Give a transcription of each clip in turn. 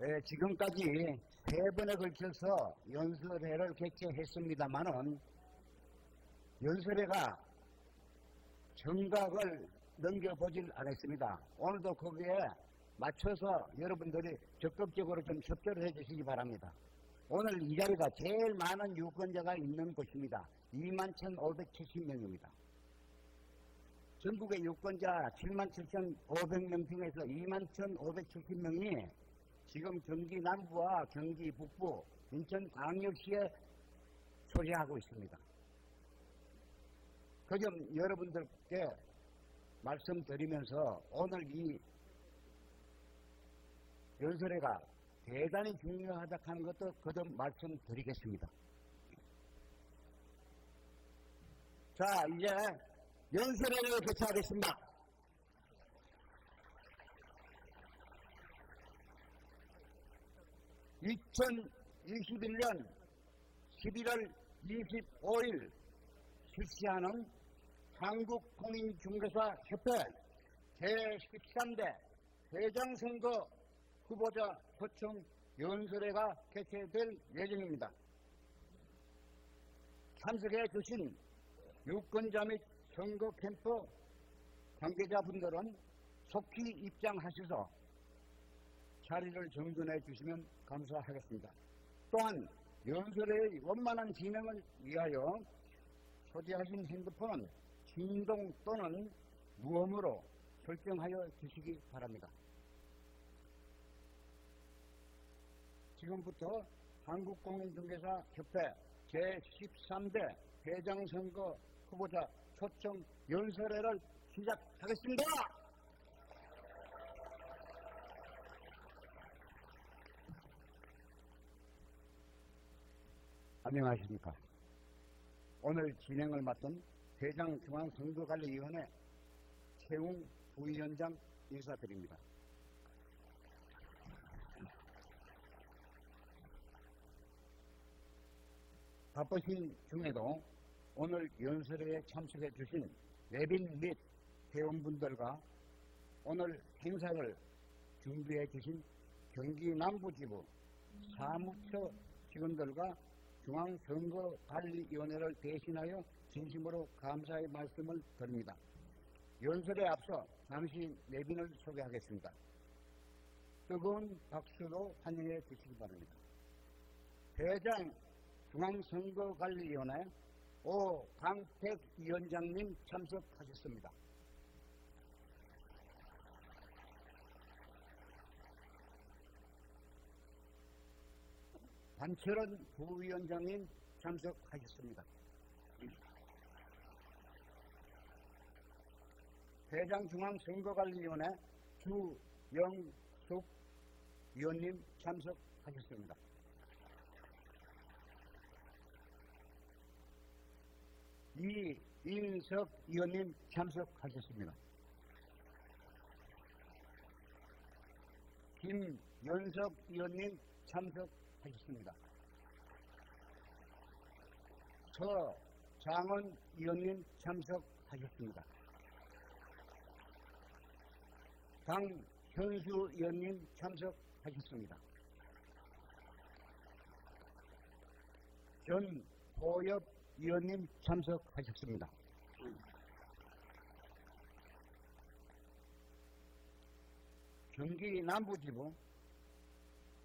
지금까지 3번에 걸쳐서 연설회를 개최했습니다만은 연설회가 정각을 넘겨보질 않았습니다. 오늘도 거기에 맞춰서 여러분들이 적극적으로 좀 협조를 해주시기 바랍니다. 오늘 이 자리가 제일 많은 유권자가 있는 곳입니다. 21,570명입니다. 전국의 유권자 77,500명 중에서 21,570명이 지금 경기 남부와 경기 북부, 인천광역시에 소재하고 있습니다. 그 점 여러분들께 말씀드리면서 오늘 이 연설회가 대단히 중요하다 하는 것도 그 점 말씀드리겠습니다. 자, 이제 연설회를 개최하겠습니다. (2021년 11월 25일) 실시하는 한국공인중개사협회 제13대 회장선거 후보자 초청 연설회가 개최될 예정입니다. 참석해 주신 유권자 및 선거 캠프 관계자분들은 속히 입장하셔서 자리를 정돈해 주시면 감사하겠습니다. 또한 연설회의 원만한 진행을 위하여 소지하신 핸드폰은 진동 또는 무음으로 설정하여 주시기 바랍니다. 지금부터 한국공인중개사협회 제13대 회장선거 후보자 초청 연설회를 시작하겠습니다. 안녕하십니까. 오늘 진행을 맡은 대장중앙선거관리위원회 최웅 부위원장 인사드립니다. 바쁘신 중에도 오늘 연설회에 참석해 주신 내빈 및 회원분들과 오늘 행사를 준비해 주신 경기 남부지부 사무처 직원들과 중앙선거관리위원회를 대신하여 진심으로 감사의 말씀을 드립니다. 연설에 앞서 잠시 내빈을 소개하겠습니다. 뜨거운 박수로 환영해 주시기 바랍니다. 대장 중앙선거관리위원회 오강택 위원장님 참석하셨습니다. 반철원 부위원장님 참석하셨습니다. 대장중앙선거관리위원회 주영숙 위원님 참석하셨습니다. 이인석 위원님 참석하셨습니다. 김연석 위원님 참석하셨습니다. 서장원 위원님 참석하셨습니다. 강현수 위원님 참석하셨습니다. 전호엽 위원님 참석하셨습니다. 경기 남부지부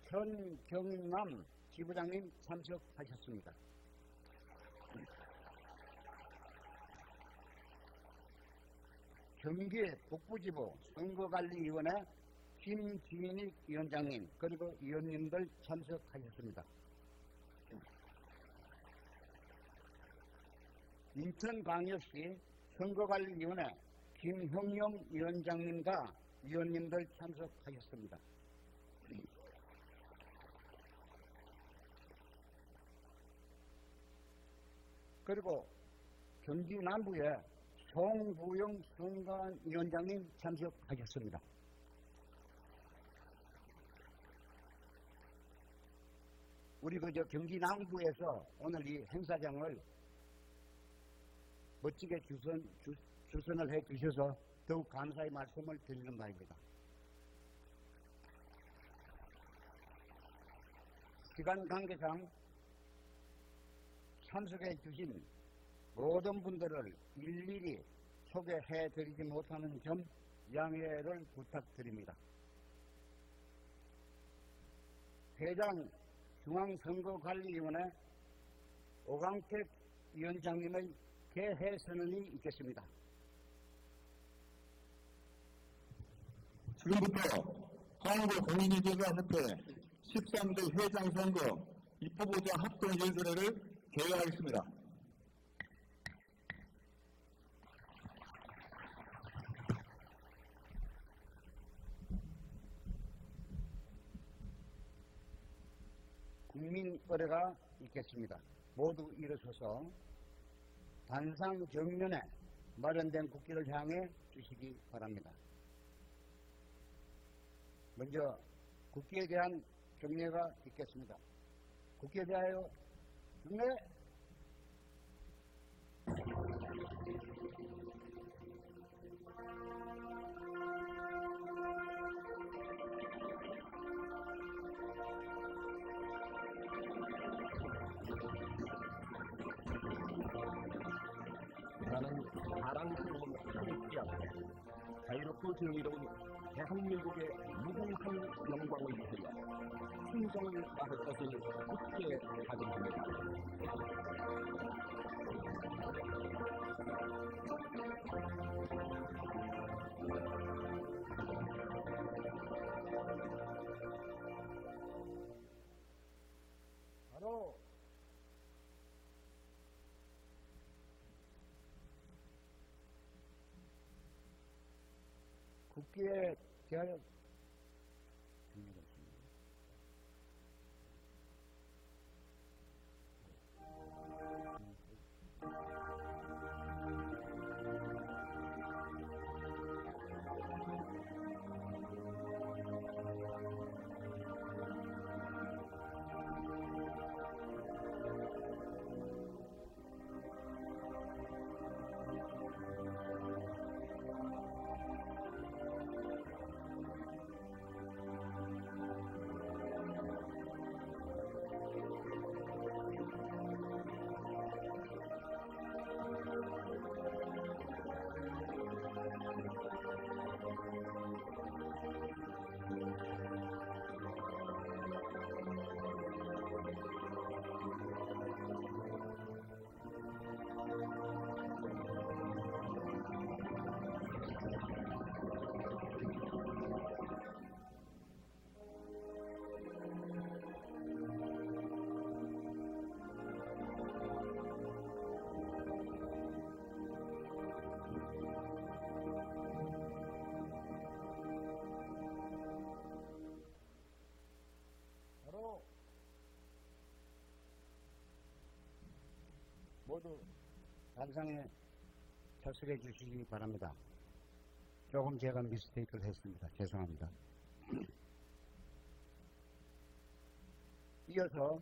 현경남 지부장님 참석하셨습니다. 경기 북부지부 선거관리위원회 김진익 위원장님 그리고 위원님들 참석하셨습니다. 인천광역시 선거관리위원회 김형용 위원장님과 위원님들 참석하셨습니다. 그리고 경기 남부에 송부영 선관위원장님 참석하셨습니다. 우리 경기 남부에서 오늘 이 행사장을 멋지게 주선을 해 주셔서 더욱 감사의 말씀을 드리는 바입니다. 시간 관계상 참석해 주신 모든 분들을 일일이 소개해 드리지 못하는 점 양해를 부탁드립니다. 회장 중앙선거관리위원회 오광택 위원장님의 개회 선언이 있겠습니다. 지금부터 한국공인인증협회 13대 회장 선거 입후보자 합동연설회를 개회하겠습니다. 국민의례가 있겠습니다. 모두 일어서서 단상 정면에 마련된 국기를 향해 주시기 바랍니다. 먼저 국기에 대한 경례가 있겠습니다. 국기에 대하여 경례. 나는 사랑스러운 한국이야. 자유롭고 정의로운 대한민국의 무궁한 영광을 위하여 충성을 다할 것을 굳게 다짐합니다. 바로 국기에 대하여 경례가 있습니다. 모두 단상에 참석해 주시기 바랍니다. 조금 제가 미스테이크를 했습니다. 죄송합니다. 이어서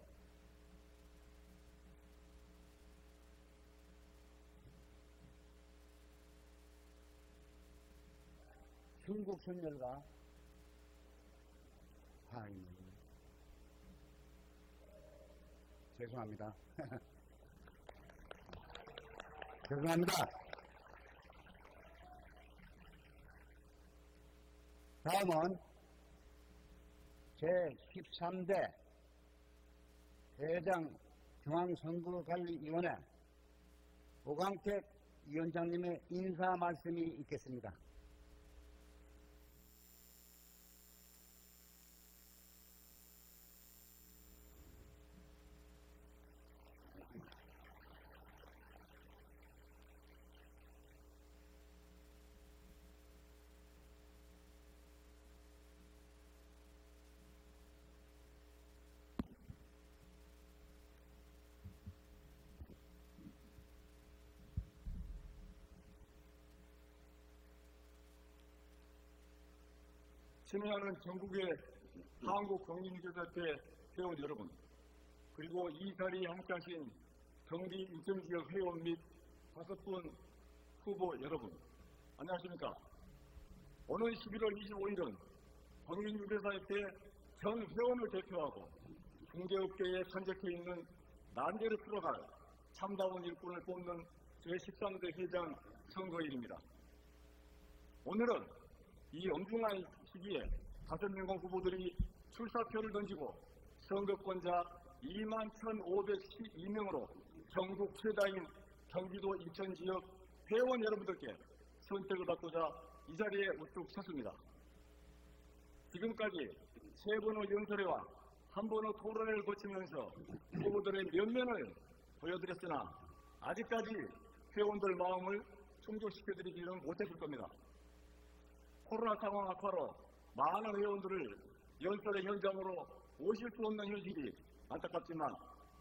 중국 선열과 죄송합니다. 죄송합니다. 다음은 제13대 회장 중앙선거관리위원회 오광택 위원장님의 인사 말씀이 있겠습니다. 친애하는 전국의 한국공인인증협회 회원 여러분, 그리고 이 자리에 함께하신 경기 인천지역 회원 및 5분 후보 여러분, 안녕하십니까? 오늘 11월 25일은 공인중개사협회 전 회원을 대표하고 중개업계에 산적해 있는 난제를 풀어갈 참다운 일꾼을 뽑는 제13대 회장 선거일입니다. 오늘은 이 엄중한 시기에 5명의 후보들이 출사표를 던지고 선거권자 21,512명으로 전국 최다인 경기도 인천 지역 회원 여러분들께 선택을 받고자 이 자리에 우뚝 섰습니다. 지금까지 3번의 연설회와 1번의 토론회를 거치면서 후보들의 면면을 보여드렸으나 아직까지 회원들 마음을 충족시켜드리지는 못했을 겁니다. 코로나 상황 악화로 많은 회원들을 연설의 현장으로 오실 수 없는 현실이 안타깝지만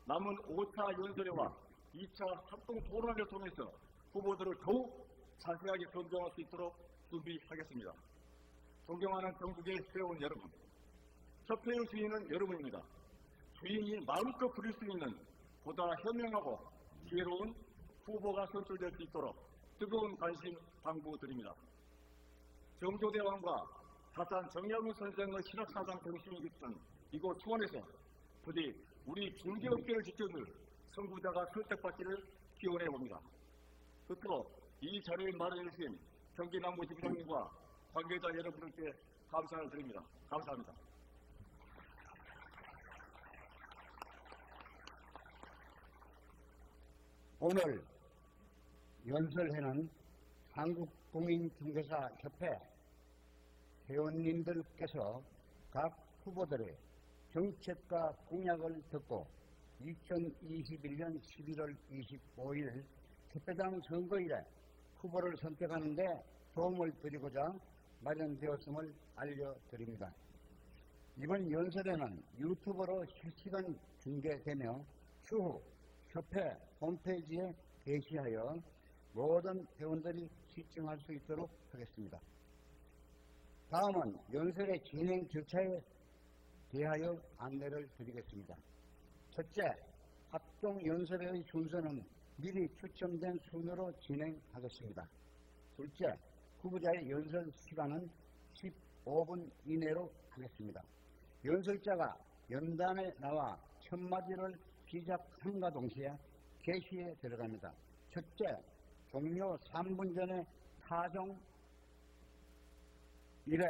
남은 5차 연설회와 2차 합동 토론회를 통해서 후보들을 더욱 자세하게 검증할 수 있도록 준비하겠습니다. 존경하는 전국의 회원 여러분, 협회의 주인은 여러분입니다. 주인이 마음껏 부릴 수 있는 보다 현명하고 지혜로운 후보가 선출될 수 있도록 뜨거운 관심 당부드립니다. 정조대왕과 사산 정약용 선생의 신학사상 정신이 깃든 이곳 수원에서 부디 우리 중개업계를 지켜줄 선구자가 선택받기를 기원해 봅니다. 끝으로 이 자리를 마련해 주신 경기남부지부장님과 관계자 여러분들께 감사를 드립니다. 감사합니다. 오늘 연설회는 한국공인중개사협회 회원님들께서 각 후보들의 정책과 공약을 듣고 2021년 11월 25일 협회장 선거일에 후보를 선택하는 데 도움을 드리고자 마련되었음을 알려드립니다. 이번 연설회는 유튜브로 실시간 중계되며 추후 협회 홈페이지에 게시하여 모든 회원들이 시청할 수 있도록 하겠습니다. 다음은 연설의 진행 절차에 대하여 안내를 드리겠습니다. 첫째, 합동 연설의 순서는 미리 추첨된 순으로 진행하겠습니다. 둘째, 후보자의 연설 시간은 15분 이내로 하겠습니다. 연설자가 연단에 나와 첫 마디를 시작함과 동시에 게시에 들어갑니다. 첫째, 종료 3분 전에 타종 1회,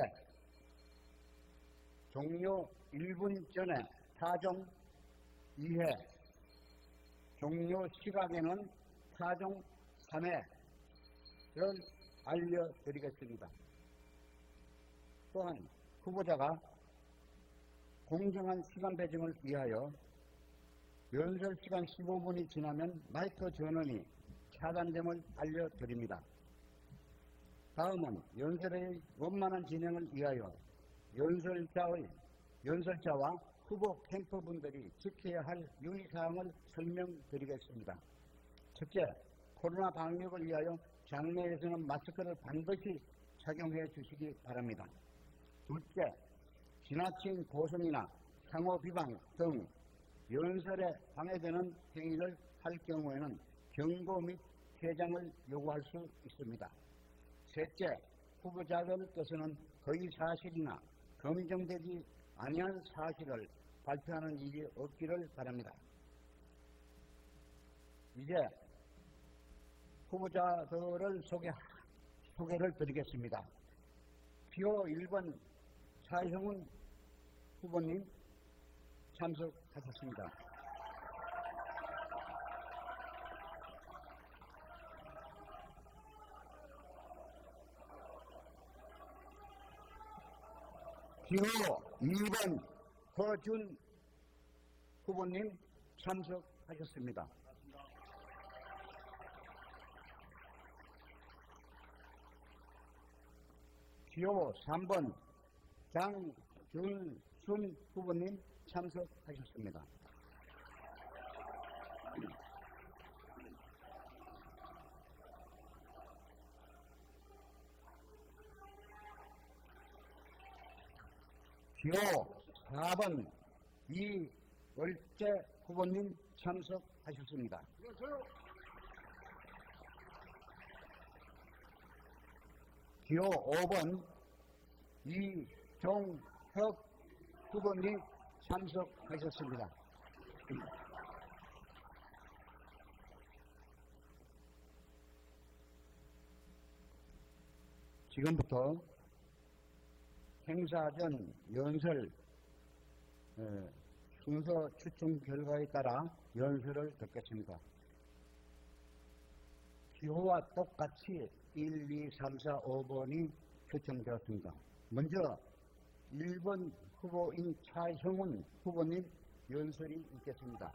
종료 1분 전에 타종 2회, 종료 시각에는 타종 3회를 알려드리겠습니다. 또한 후보자가 공정한 시간 배정을 위하여 연설 시간 15분이 지나면 마이크 전원이 차단됨을 알려드립니다. 다음은 연설의 원만한 진행을 위하여 연설자와 후보 캠프분들이 지켜야 할 유의사항을 설명드리겠습니다. 첫째, 코로나 방역을 위하여 장내에서는 마스크를 반드시 착용해 주시기 바랍니다. 둘째, 지나친 고성이나 상호 비방 등 연설에 방해되는 행위를 할 경우에는 경고 및 퇴장을 요구할 수 있습니다. 셋째, 후보자들께서는 거의 사실이나 검증되지 아니한 사실을 발표하는 일이 없기를 바랍니다. 이제 후보자들을 소개를 드리겠습니다. 기호 1번 차형훈 후보님 참석하셨습니다. 기호 2번 허준 후보님 참석하셨습니다. 기호 3번 장준순 후보님 참석하셨습니다. 기호 4번 이월재 후보님 참석하셨습니다. 기호 5번 이종혁 후보님 참석하셨습니다. 지금부터 행사 전 연설 순서 추첨 결과에 따라 연설을 듣겠습니다. 기호와 똑같이 1, 2, 3, 4, 5번이 추첨되었습니다. 먼저 1번 후보인 차형훈 후보님 연설이 있겠습니다.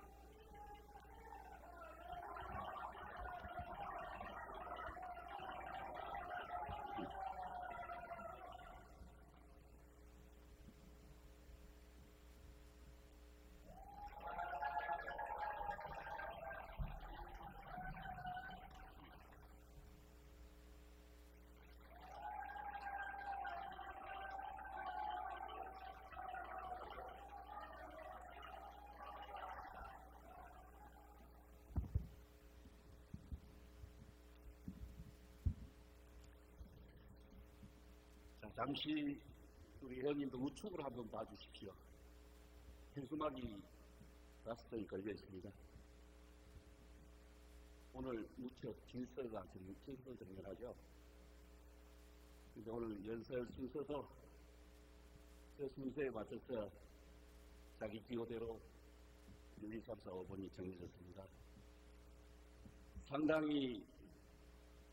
잠시 우리 회원님들 우측으로 한번 봐주십시오. 현수막이 5번이 걸려 있습니다. 오늘 무척 질서가 정연하죠. 근데 오늘 연설 순서도 그 순서에 맞춰서 자기 기호대로 1, 2, 3, 4, 5번이 정해졌습니다. 상당히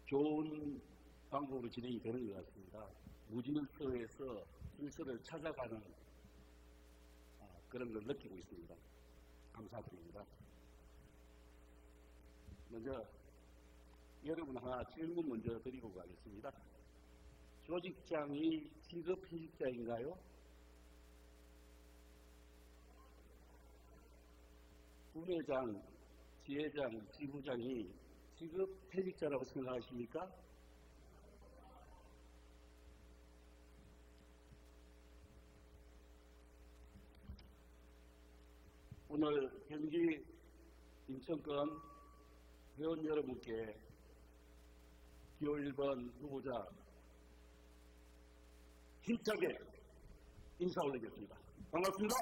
좋은 방법으로 진행이 되는 것 같습니다. 무질서에서 질서를 찾아가는 그런 걸 느끼고 있습니다. 감사드립니다. 먼저 여러분 하나 질문 먼저 드리고 가겠습니다. 조직장이 직업회식자인가요? 부회장, 지회장, 지부장이 직업회식자라고 생각하십니까? 오늘 경기 인천권 회원 여러분께 기호 1번 후보자 힘차게 인사 올리겠습니다. 반갑습니다.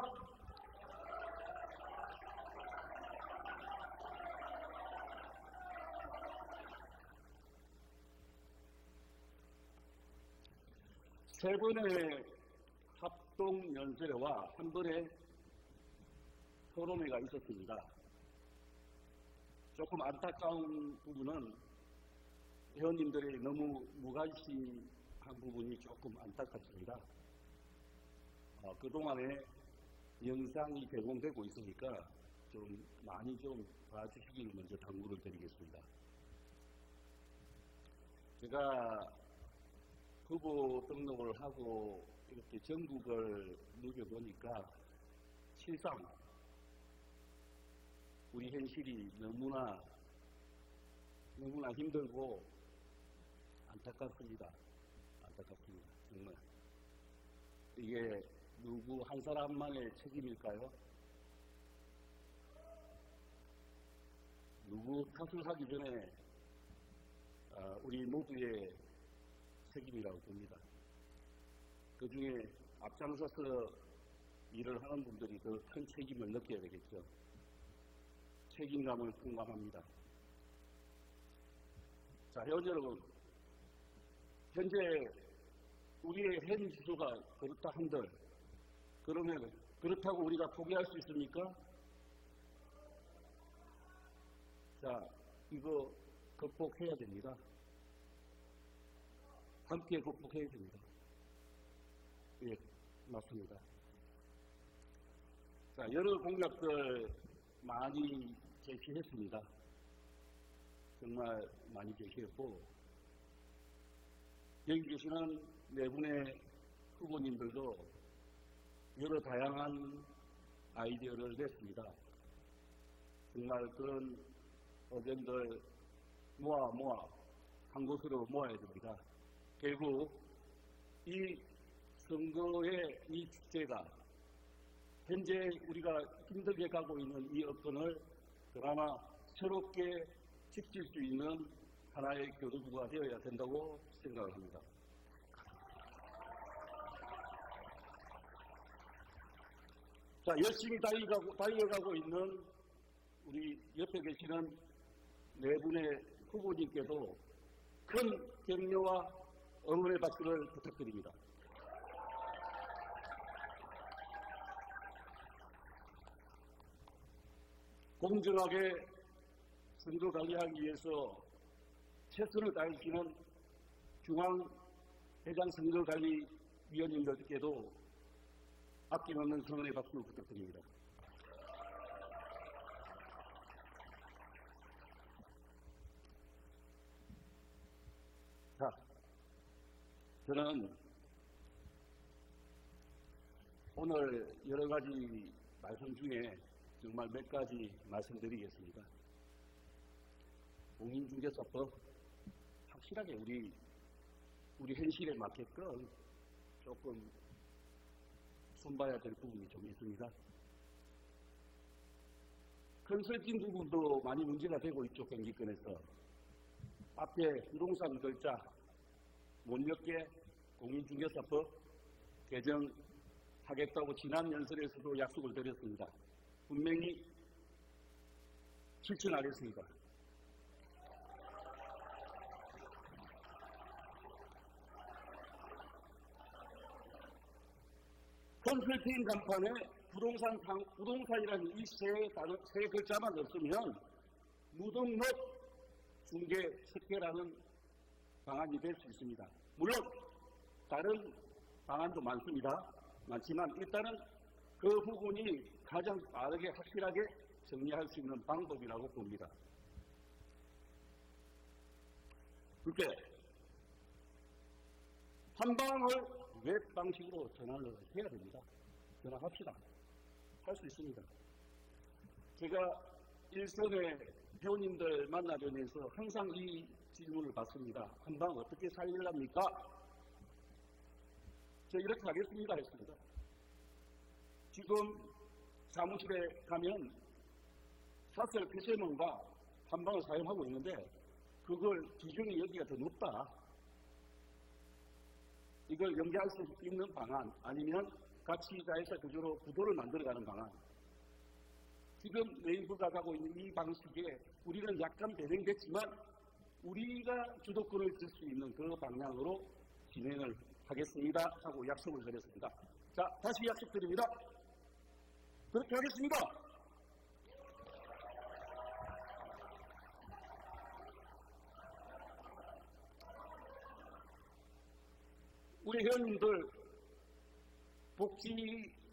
세 번의 합동 연설회와 한 번의 토론회가 있었습니다. 조금 안타까운 부분은 회원님들이 너무 무관심한 부분이 조금 안타깝습니다. 그동안에 영상이 제공되고 있으니까 좀 많이 좀 봐주시길 먼저 당부를 드리겠습니다. 제가 후보 등록을 하고 이렇게 전국을 누벼보니까 실상 우리 현실이 너무나 힘들고 안타깝습니다. 안타깝습니다. 정말. 이게 누구 한 사람만의 책임일까요? 누구 탓을 하기 전에 우리 모두의 책임이라고 봅니다. 그 중에 앞장서서 일을 하는 분들이 더 큰 책임을 느껴야 되겠죠. 책임감을 공감합니다. 자, 회원 여러분, 현재 우리의 현 지수가 그렇다 한들, 그러면 그렇다고 우리가 포기할 수 있습니까? 자, 이거 극복해야 됩니다. 함께 극복해야 됩니다. 예, 맞습니다. 자, 여러 공약들 많이 제시했습니다. 정말 많이 제시했고, 여기 계시는 네 분의 후보님들도 여러 다양한 아이디어를 냈습니다. 정말 그런 의견들 모아 한 곳으로 모아야 됩니다. 결국 이 선거의 이 축제가 현재 우리가 힘들게 가고 있는 이 여건을 그나마 새롭게 지킬 수 있는 하나의 교도구가 되어야 된다고 생각을 합니다. 자, 열심히 달려가고 있는 우리 옆에 계시는 네 분의 후보님께도 큰 격려와 응원의 박수를 부탁드립니다. 공정하게 선거 관리하기 위해서 최선을 다하시는 중앙대장선거관리위원님들께도 아낌없는 성원의 박수 부탁드립니다. 자, 저는 오늘 여러 가지 말씀 중에 정말 몇 가지 말씀드리겠습니다. 공인중개사법 확실하게 우리 현실에 맞게끔 조금 손봐야 될 부분이 좀 있습니다. 컨설팅 부분도 많이 문제가 되고 있죠. 경기권에서 앞에 부동산 글자 못 읽게 공인중개사법 개정하겠다고 지난 연설에서도 약속을 드렸습니다. 분명히 실천하겠습니다. 컨설팅 간판에 부동산이라는 이 세 글자만 없으면 무등록 중개 특혜라는 방안이 될 수 있습니다. 물론 다른 방안도 많지만 일단은 그 부분이 가장 빠르게 확실하게 정리할 수 있는 방법이라고 봅니다. 그렇게 한방을 웹 방식으로 전환을 해야 됩니다. 전환합시다. 할 수 있습니다. 제가 일선의 회원님들 만나뵈면서 항상 이 질문을 받습니다. 한방 어떻게 살리랍니까? 저 이렇게 하겠습니다 했습니다. 지금 사무실에 가면 사설 PCM과 한방을 사용하고 있는데 그걸 비중이 여기가 더 높다. 이걸 연계할 수 있는 방안 아니면 가치자회사 구조로 구도를 만들어가는 방안. 지금 네이버가 가고 있는 이 방식에 우리는 약간 배경됐지만 우리가 주도권을 줄 수 있는 그 방향으로 진행을 하겠습니다 하고 약속을 드렸습니다. 자, 다시 약속드립니다. 그렇게 하겠습니다. 우리 회원님들 복지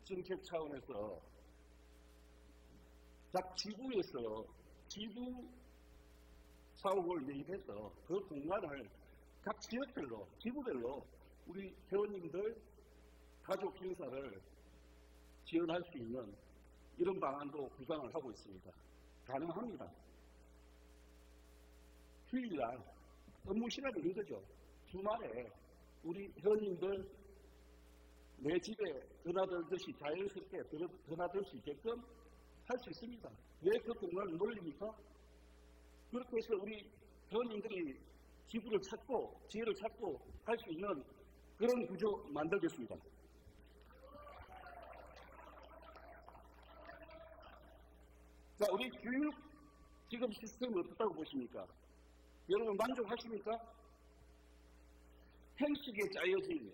정책 차원에서 각 지구에서 지구 사업을 매입해서 그 공간을 각 지역별로, 지구별로 우리 회원님들 가족 행사를 지원할 수 있는 이런 방안도 구상을 하고 있습니다. 가능합니다. 휴일날 업무 시간이 힘들죠. 주말에 우리 회원님들 내 집에 드나들듯이 자연스럽게 드나들 수 있게끔 할 수 있습니다. 왜 그 공간을 놀립니까? 그렇게 해서 우리 회원님들이 기부를 찾고 지혜를 찾고 할 수 있는 그런 구조 만들겠습니다. 자, 우리 교육 지금 시스템이 어떻다고 보십니까? 여러분 만족하십니까? 형식에 짜여진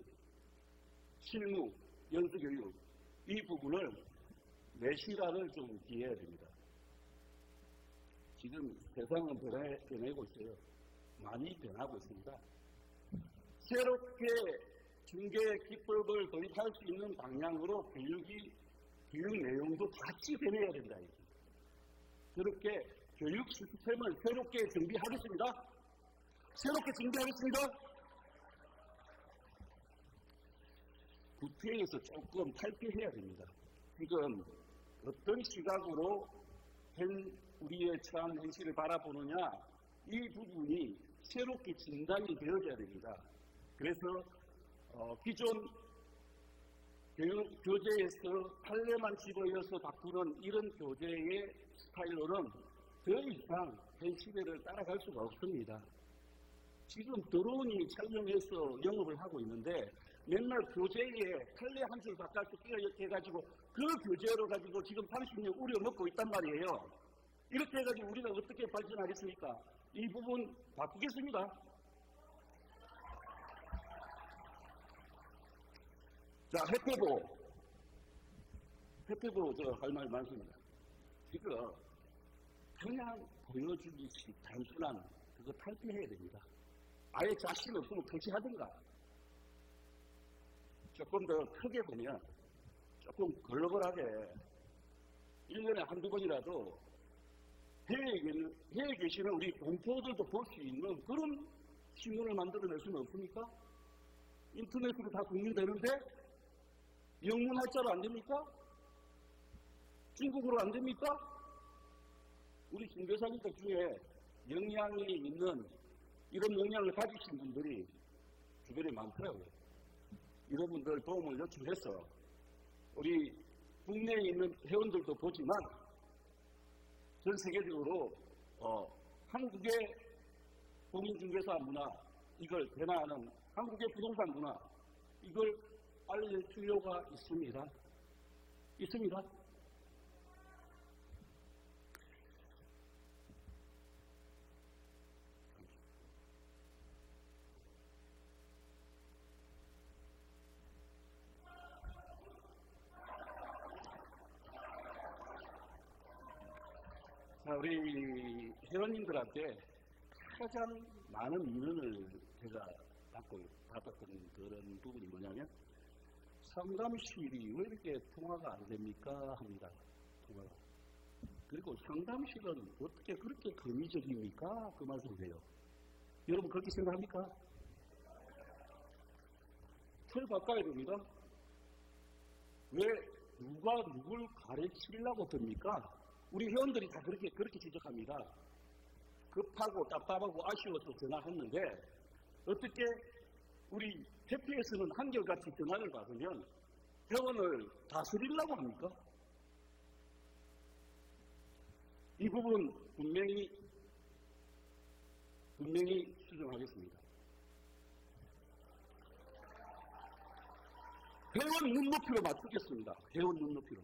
실무, 연수교육 이 부분을 내실화를 좀 기해야 됩니다. 지금 세상은 변해고 있어요. 많이 변하고 있습니다. 새롭게 중개 기법을 도입할 수 있는 방향으로 교육 내용도 같이 변해야 된다. 그렇게 교육 시스템을 새롭게 준비하겠습니다. 새롭게 준비하겠습니다. 국회에서 조금 탈피해야 됩니다. 지금 어떤 시각으로 우리의 처한 현실을 바라보느냐 이 부분이 새롭게 진단이 되어져야 됩니다. 그래서 기존 교육 교재에서 판례만 집어넣어서 바꾸는 이런 교재의 스타일로는 더 이상 현 시대를 따라갈 수가 없습니다. 지금 드론이 촬영해서 영업을 하고 있는데 맨날 교재에 탈레 한 줄 바깥에 끼어해가지고 그 교재로 가지고 지금 30년 우려먹고 있단 말이에요. 이렇게 해가지고 우리가 어떻게 발전하겠습니까? 이 부분 바꾸겠습니다. 자, 혜태도 저 할 말 많습니다. 이거 그냥 보여주기식 단순한 그거 탈피해야 됩니다. 아예 자신 없으면 표시하든가. 조금 더 크게 보면 조금 글로벌하게 1년에 한두 번이라도 해외에 계시는 우리 동포들도 볼 수 있는 그런 신문을 만들어낼 수는 없습니까? 인터넷으로 다 공유되는데 영문 한자로 안 됩니까? 중국어로 안 됩니까? 우리 중개사님들 중에 역량이 있는 이런 역량을 가지신 분들이 주변에 많더라고요. 이런 분들 도움을 요청해서 우리 국내에 있는 회원들도 보지만 전 세계적으로 한국의 공인중개사 문화 이걸 변화하는 한국의 부동산 문화 이걸 알릴 필요가 있습니다. 있습니다. 자, 우리 회원님들한테 가장 많은 민원을 제가 받았던 그런 부분이 뭐냐면 상담실이 왜 이렇게 통화가 안 됩니까? 합니다. 통화가. 그리고 상담실은 어떻게 그렇게 거미적입니까? 그 말씀이세요. 여러분 그렇게 생각합니까? 틀 바꿔야 됩니다. 왜 누가 누굴 가르치려고 듭니까? 우리 회원들이 다 그렇게 지적합니다. 급하고 답답하고 아쉬워서 전화했는데 어떻게 우리 대표에서는 한결같이 전화를 받으면 회원을 다스리려고 합니까? 이 부분 분명히 수정하겠습니다. 회원 눈높이로 맞추겠습니다. 회원 눈높이로.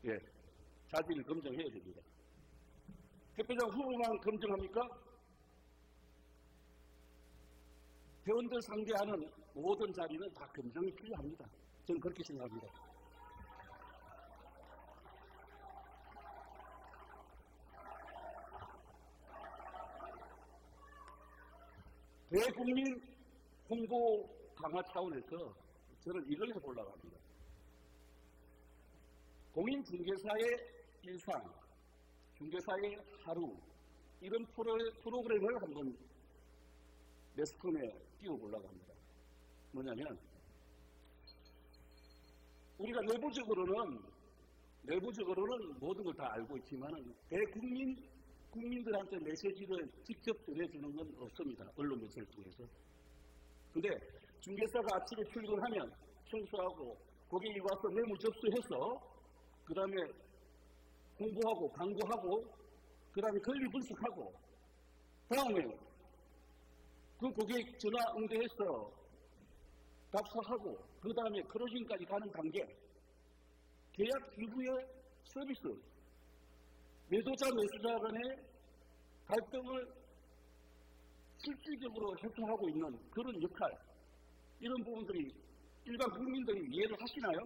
예, 자질 검증해야 됩니다. 대표장 후보만 검증합니까? 회원들 상대하는 모든 자리는 다 검증이 필요합니다. 저는 그렇게 생각합니다. 대국민 홍보 강화 차원에서 저는 이걸 해보려고 합니다. 공인중개사의 일상, 중개사의 하루 이런 프로그램을 한번 매스컴에 띄워보려고 합니다. 뭐냐면 우리가 내부적으로는 모든 걸 다 알고 있지만 국민들한테 메시지를 직접 전해주는 건 없습니다. 언론 매체를 통해서. 근데 중개사가 아침에 출근하면 청소하고 고객이 와서 매물 접수해서 그 다음에 홍보하고 광고하고 그 다음에 권리 분석하고 다음에 그 고객 전화 응대해서 답사하고 그 다음에 클로징까지 가는 단계 계약 이후의 서비스 매도자 매수자 간의 갈등을 실질적으로 해소하고 있는 그런 역할 이런 부분들이 일반 국민들이 이해를 하시나요?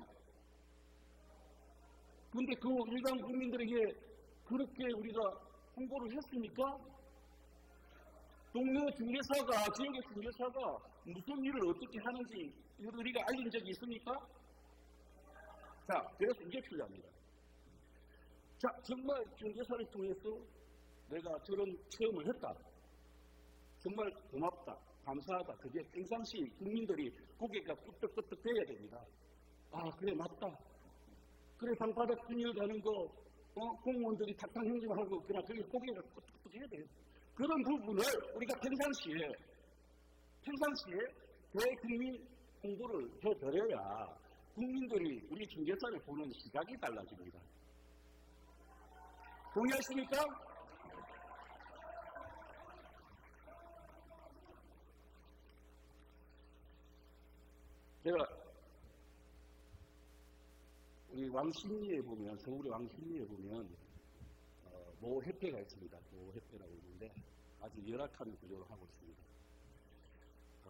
그런데 그 일반 국민들에게 그렇게 우리가 홍보를 했습니까? 동네 중개사가, 지역의 중개사가 무슨 일을 어떻게 하는지 우리가 알린 적이 있습니까? 자, 그래서 이게 필요합니다. 자, 정말 중개사를 통해서 내가 저런 체험을 했다. 정말 고맙다. 감사하다. 그게 평상시 국민들이 고개가 끄떡끄떡 돼야 됩니다. 아, 그래, 맞다. 그래, 방바닥 분열 가는 거, 공무원들이 탁탁 행정하고, 그냥 그게 고개가 끄떡끄떡 해야 돼요. 그런 부분을 우리가 평상시에 대국민 홍보를 해드려야 국민들이 우리 중개사를 보는 시각이 달라집니다. 동의하십니까? 제가 우리 왕십리에 보면, 서울의 왕십리에 보면 모 협회가 있습니다. 모 협회라고 있는데 아주 열악한 구조를 하고 있습니다.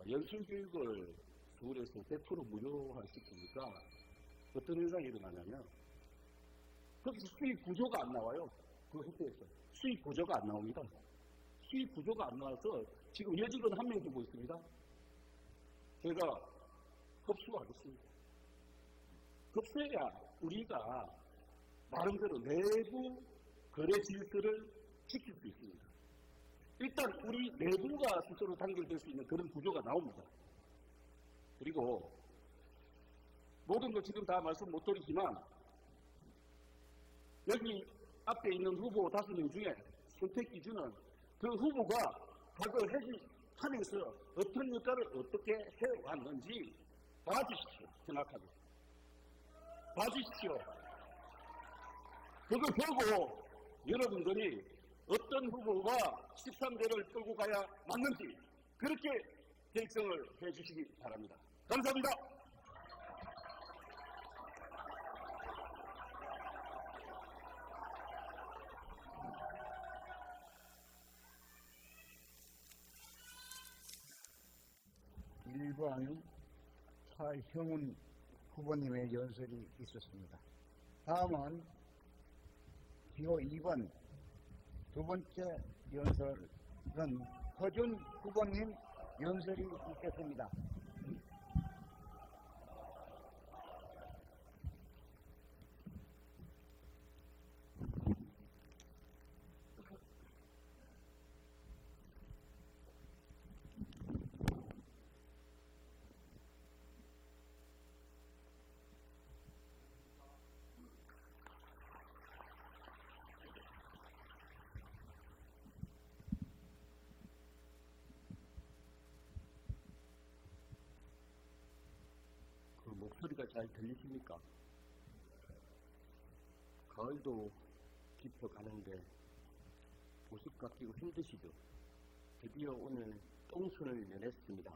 연수 교육을 서울에서 100% 무료화시키니까 어떤 현상이 일어나냐면 거기서 수익 구조가 안 나와요. 그 협회에서 수익 구조가 안 나옵니다. 수익 구조가 안 나와서 지금 여직원 한 명 두고 있습니다. 제가 흡수하겠습니다. 흡수해야 우리가 나름대로 내부 거래 질서를 지킬 수 있습니다. 일단 우리 내부가 스스로 단결될 수 있는 그런 구조가 나옵니다. 그리고 모든 걸 지금 다 말씀 못 드리지만 여기 앞에 있는 후보 5명 중에 선택 기준은 그 후보가 각을 해지하면서 어떤 역할을 어떻게 해왔는지 봐주십시오. 정확하게. 봐주십시오. 그걸 보고 여러분들이 어떤 후보가 13대를 끌고 가야 맞는지 그렇게 결정을 해주시기 바랍니다. 감사합니다. 일반 차형훈 후보님의 연설이 있었습니다. 다음은 기호 2번 두 번째 연설은 허준 후보님 연설이 있겠습니다. 목소리가 잘 들리십니까? 가을도 깊어가는데 보습 깎이고 힘드시죠? 드디어 오늘 똥순을 내냈습니다.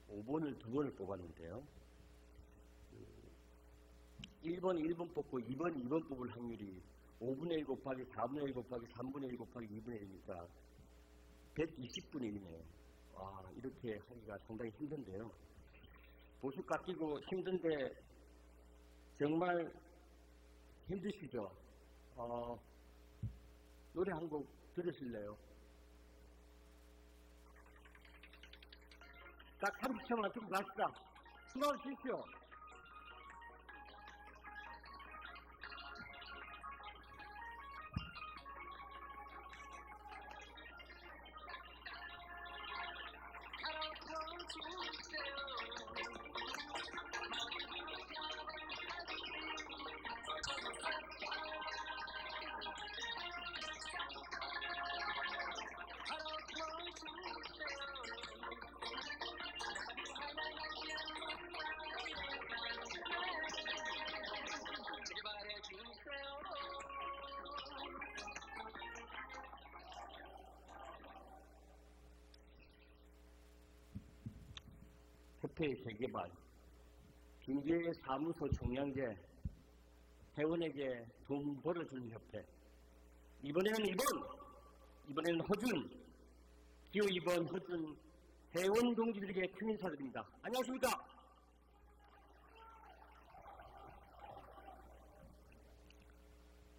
5번을 2번을 뽑았는데요. 1번 1번 뽑고 2번 2번 뽑을 확률이 5분의 1 곱하기 4분의 1 곱하기 3분의 1 곱하기 2분의 1이니까 120분의 1이네요. 와, 이렇게 하기가 상당히 힘든데요. 보수 깎이고 힘든데 정말 힘드시죠? 노래 한 곡 들으실래요? 딱 30초만 듣고 갑시다. 수고하 주십시오. 협회의 재개발, 중개사무소 총량제, 회원에게 돈 벌어주는 협회. 이번에는 이번에는 허준, 기호 2번 허준 회원 동지들에게 큰 인사드립니다. 안녕하십니까?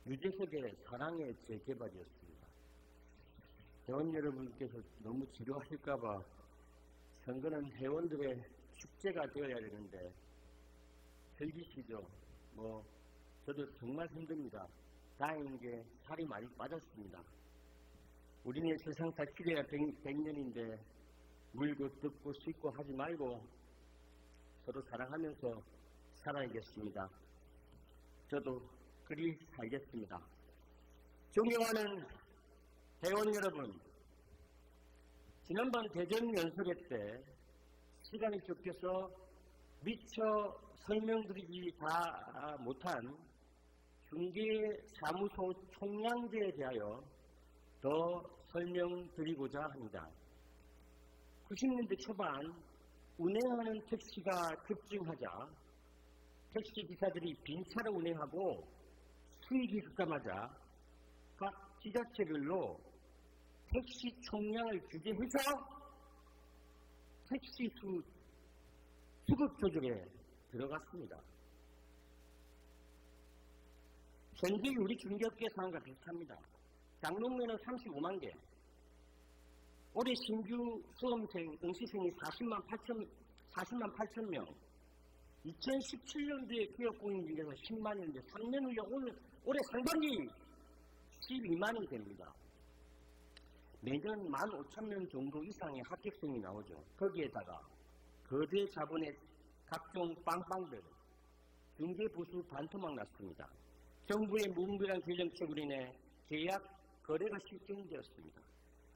유재석의 사랑의 재개발이었습니다. 회원 여러분께서 너무 지루하실까봐 선거는 회원들의 축제가 되어야 되는데 즐기시죠. 저도 정말 힘듭니다. 다행인 게 살이 많이 빠졌습니다. 우리는 세상 살기가 100년인데 물고 뜯고 씻고 하지 말고 서로 사랑하면서 살아야겠습니다. 저도 그리 살겠습니다. 존경하는 회원 여러분, 지난번 대전 연설회 때 시간이 쫓겨서 미처 설명드리지 다 못한 중개사무소 총량제에 대하여 더 설명드리고자 합니다. 90년대 초반 운행하는 택시가 급증하자 택시 기사들이 빈 차를 운행하고 수익이 급감하자 각 지자체별로 택시 총량을 규제해서 택시 수급 조절에 들어갔습니다. 현재 우리 중개업계 상황과 비슷합니다. 장롱면허 35만 개, 올해 신규 수험생, 응시생이 40만 8천 명, 2017년도에 기업공인 중에서 10만이었는데 3년 후에 올해 상반기 12만이 됩니다. 매년 15,000명 정도 이상의 합격생이 나오죠. 거기에다가 거대 자본의 각종 빵빵들, 중개보수 반토막 났습니다. 정부의 무분별한 결정책으로 인해 계약 거래가 실종되었습니다.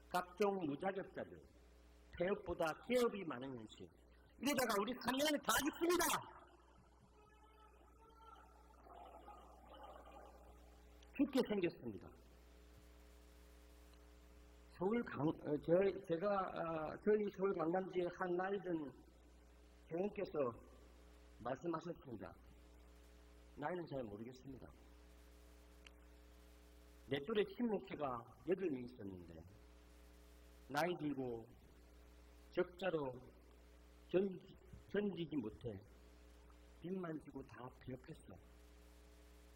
각종 무자격자들, 폐업보다 개업이 많은 현실. 이러다가 우리 3년에 다 죽습니다. 죽게 생겼습니다. 저희 서울 강남지의 한 나이든 회원께서 말씀하셨습니다. 나이는 잘 모르겠습니다. 내 또래 친목회가 8명 있었는데 나이 들고 적자로 견디지 못해 빚만 지고 다 폐업했어.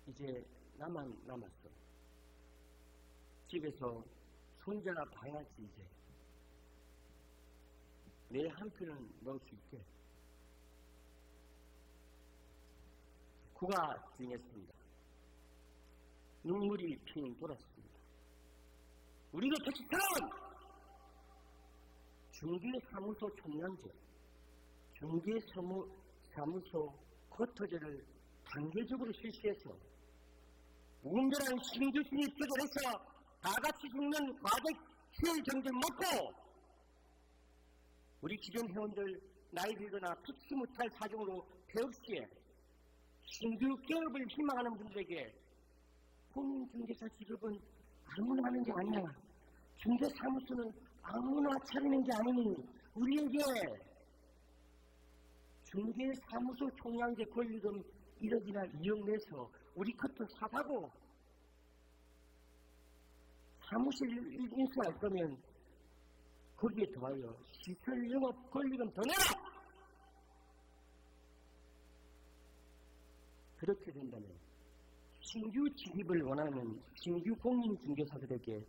이제 나만 남았어. 집에서 손자나 봐야지 이제. 내 한 표는 넣을 수 있게. 코가 찡했습니다. 눈물이 핑 돌았습니다. 우리도 택시타운! 중개사무소 총량제, 중개사무소 쿼터제를 단계적으로 실시해서 무분별한 신규 진입 조절해서 다 같이 죽는 과적 효율 경쟁 먹고 우리 기존 회원들 나이 들거나 피치 못할 사정으로 폐업 시에 신규 개업을 희망하는 분들에게 공인중개사 직업은 아무나 하는 게 아니야. 중개사무소는 아무나 차리는 게 아니니 우리에게 중개사무소 총량제 권리금 1억이나 2억 내서 우리 커터 사다고 사무실 인수할 거면 거기에 더하여 시설 영업 권리금 더 내라! 그렇게 된다면 신규 진입을 원하는 신규 공인중개사들에게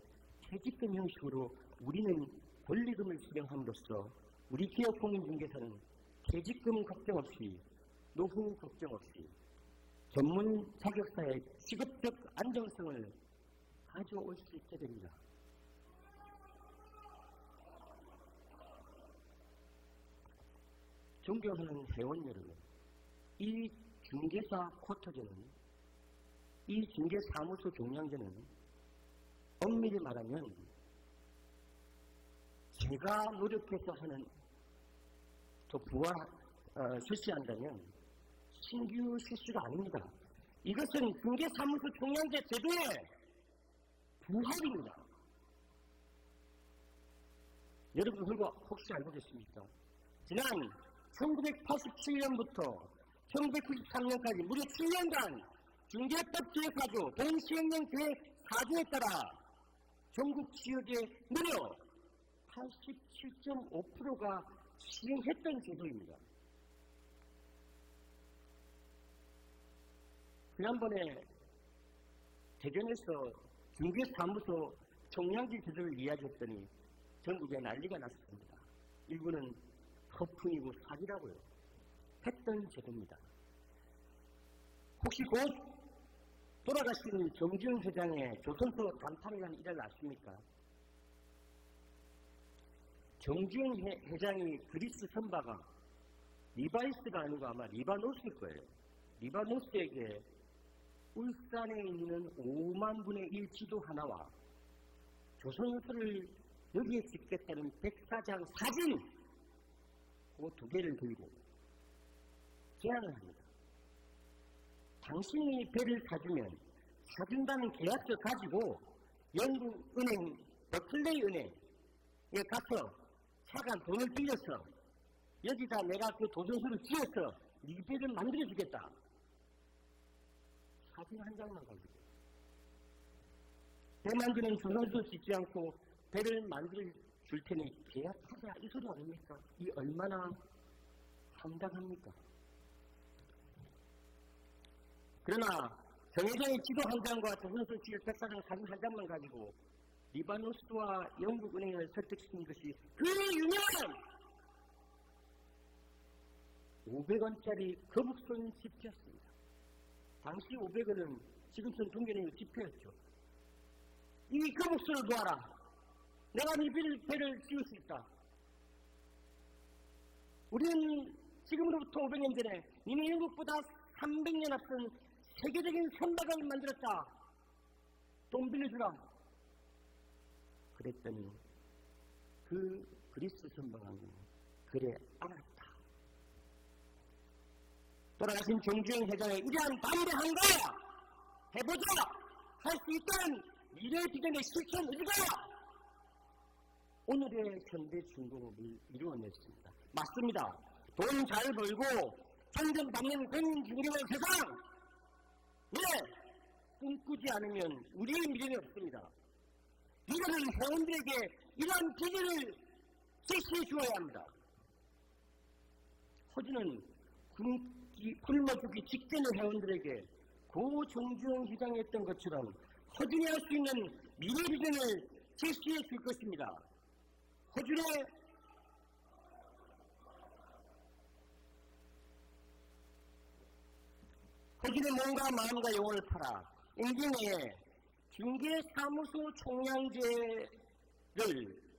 퇴직금 형식으로 우리는 권리금을 수령함으로써 우리 기업 공인중개사는 퇴직금 걱정 없이 노후 걱정 없이 전문 자격사의 직업적 안정성을 가져올 수 있게 됩니다. 존경하는 회원 여러분, 이 중개사 쿼터제는, 이 중개사무소 종량제는 엄밀히 말하면 제가 노력해서 하는 또 실시한다면 신규 실시가 아닙니다. 이것은 중개사무소 총량제 제도의 부합입니다. 여러분 그거 혹시 알고 계십니까? 지난 1987년부터 1993년까지 무려 7년간 중개법 기획사조 동시행령 제4조에 따라 전국 지역의 무려 87.5%가 시행했던 제도입니다. 지난번에 대전에서 중개사무소 총량제 제도를 이야기했더니 전국에 난리가 났습니다. 일부는 허풍이고 사기라고요. 했던 제도입니다. 혹시 곧 돌아가신 정지훈 회장의 조선소 단판이라는 일을 아십니까? 정지훈 회장이 그리스 선박아 리바이스가 아니고 아마 리바노스일 거예요. 리바노스에게 울산에 있는 5만 분의 1 지도 하나와 조선소를 여기에 짓겠다는 백사장 사진 그 2개를 들고 제안을 합니다. 당신이 배를 사주면 사준다는 계약서 가지고 영국 은행, 버클레이 은행에 가서 차관 돈을 빌려서 여기다 내가 그 도전서를 지어서 네 배를 만들어주겠다. 사진 한 장만 가지고. 배 만드는 조선도 짓지 않고 배를 만들어 줄 테니 계약하자 이 소리 아닙니까? 이 얼마나 황당합니까? 그러나 정회장의 지도 한 장과 조선소 지을 백사장 사진 한 장만 가지고 리바노스와 영국은행을 설득시킨 것이 그 유명한 500원짜리 거북선 지폐였습니다. 당시 500원은 지금처럼 동전의 지폐였죠. 이 거북선을 보아라. 내가 네 배를 지을 수 있다. 우리는 지금으로부터 500년 전에 이미 영국보다 300년 앞선 세계적인 선박을 만들었다. 돈 빌려주라. 그랬더니 그 그리스 선박은 그래 알았다. 돌아가신 정주영 회장의 이러한 담대한 거야. 해보자. 할 수 있다는 미래의 비전의 실천 의지가 오늘의 현대중공업을 이루어냈습니다. 맞습니다. 돈 잘 벌고 존경받는 그런 중개의 세상. 꿈꾸지 않으면 우리의 미래는 없습니다. 이거는 회원들에게 이러한 비전을 제시해 주어야 합니다. 허준은 굶어 죽기 직전의 회원들에게 고 정주영 회장이 했던 것처럼 허준이 할 수 있는 미래 비전을 제시해 줄 것입니다. 허준의 몸과 마음과 영혼을 팔아 임기내에 중개사무소 총량제를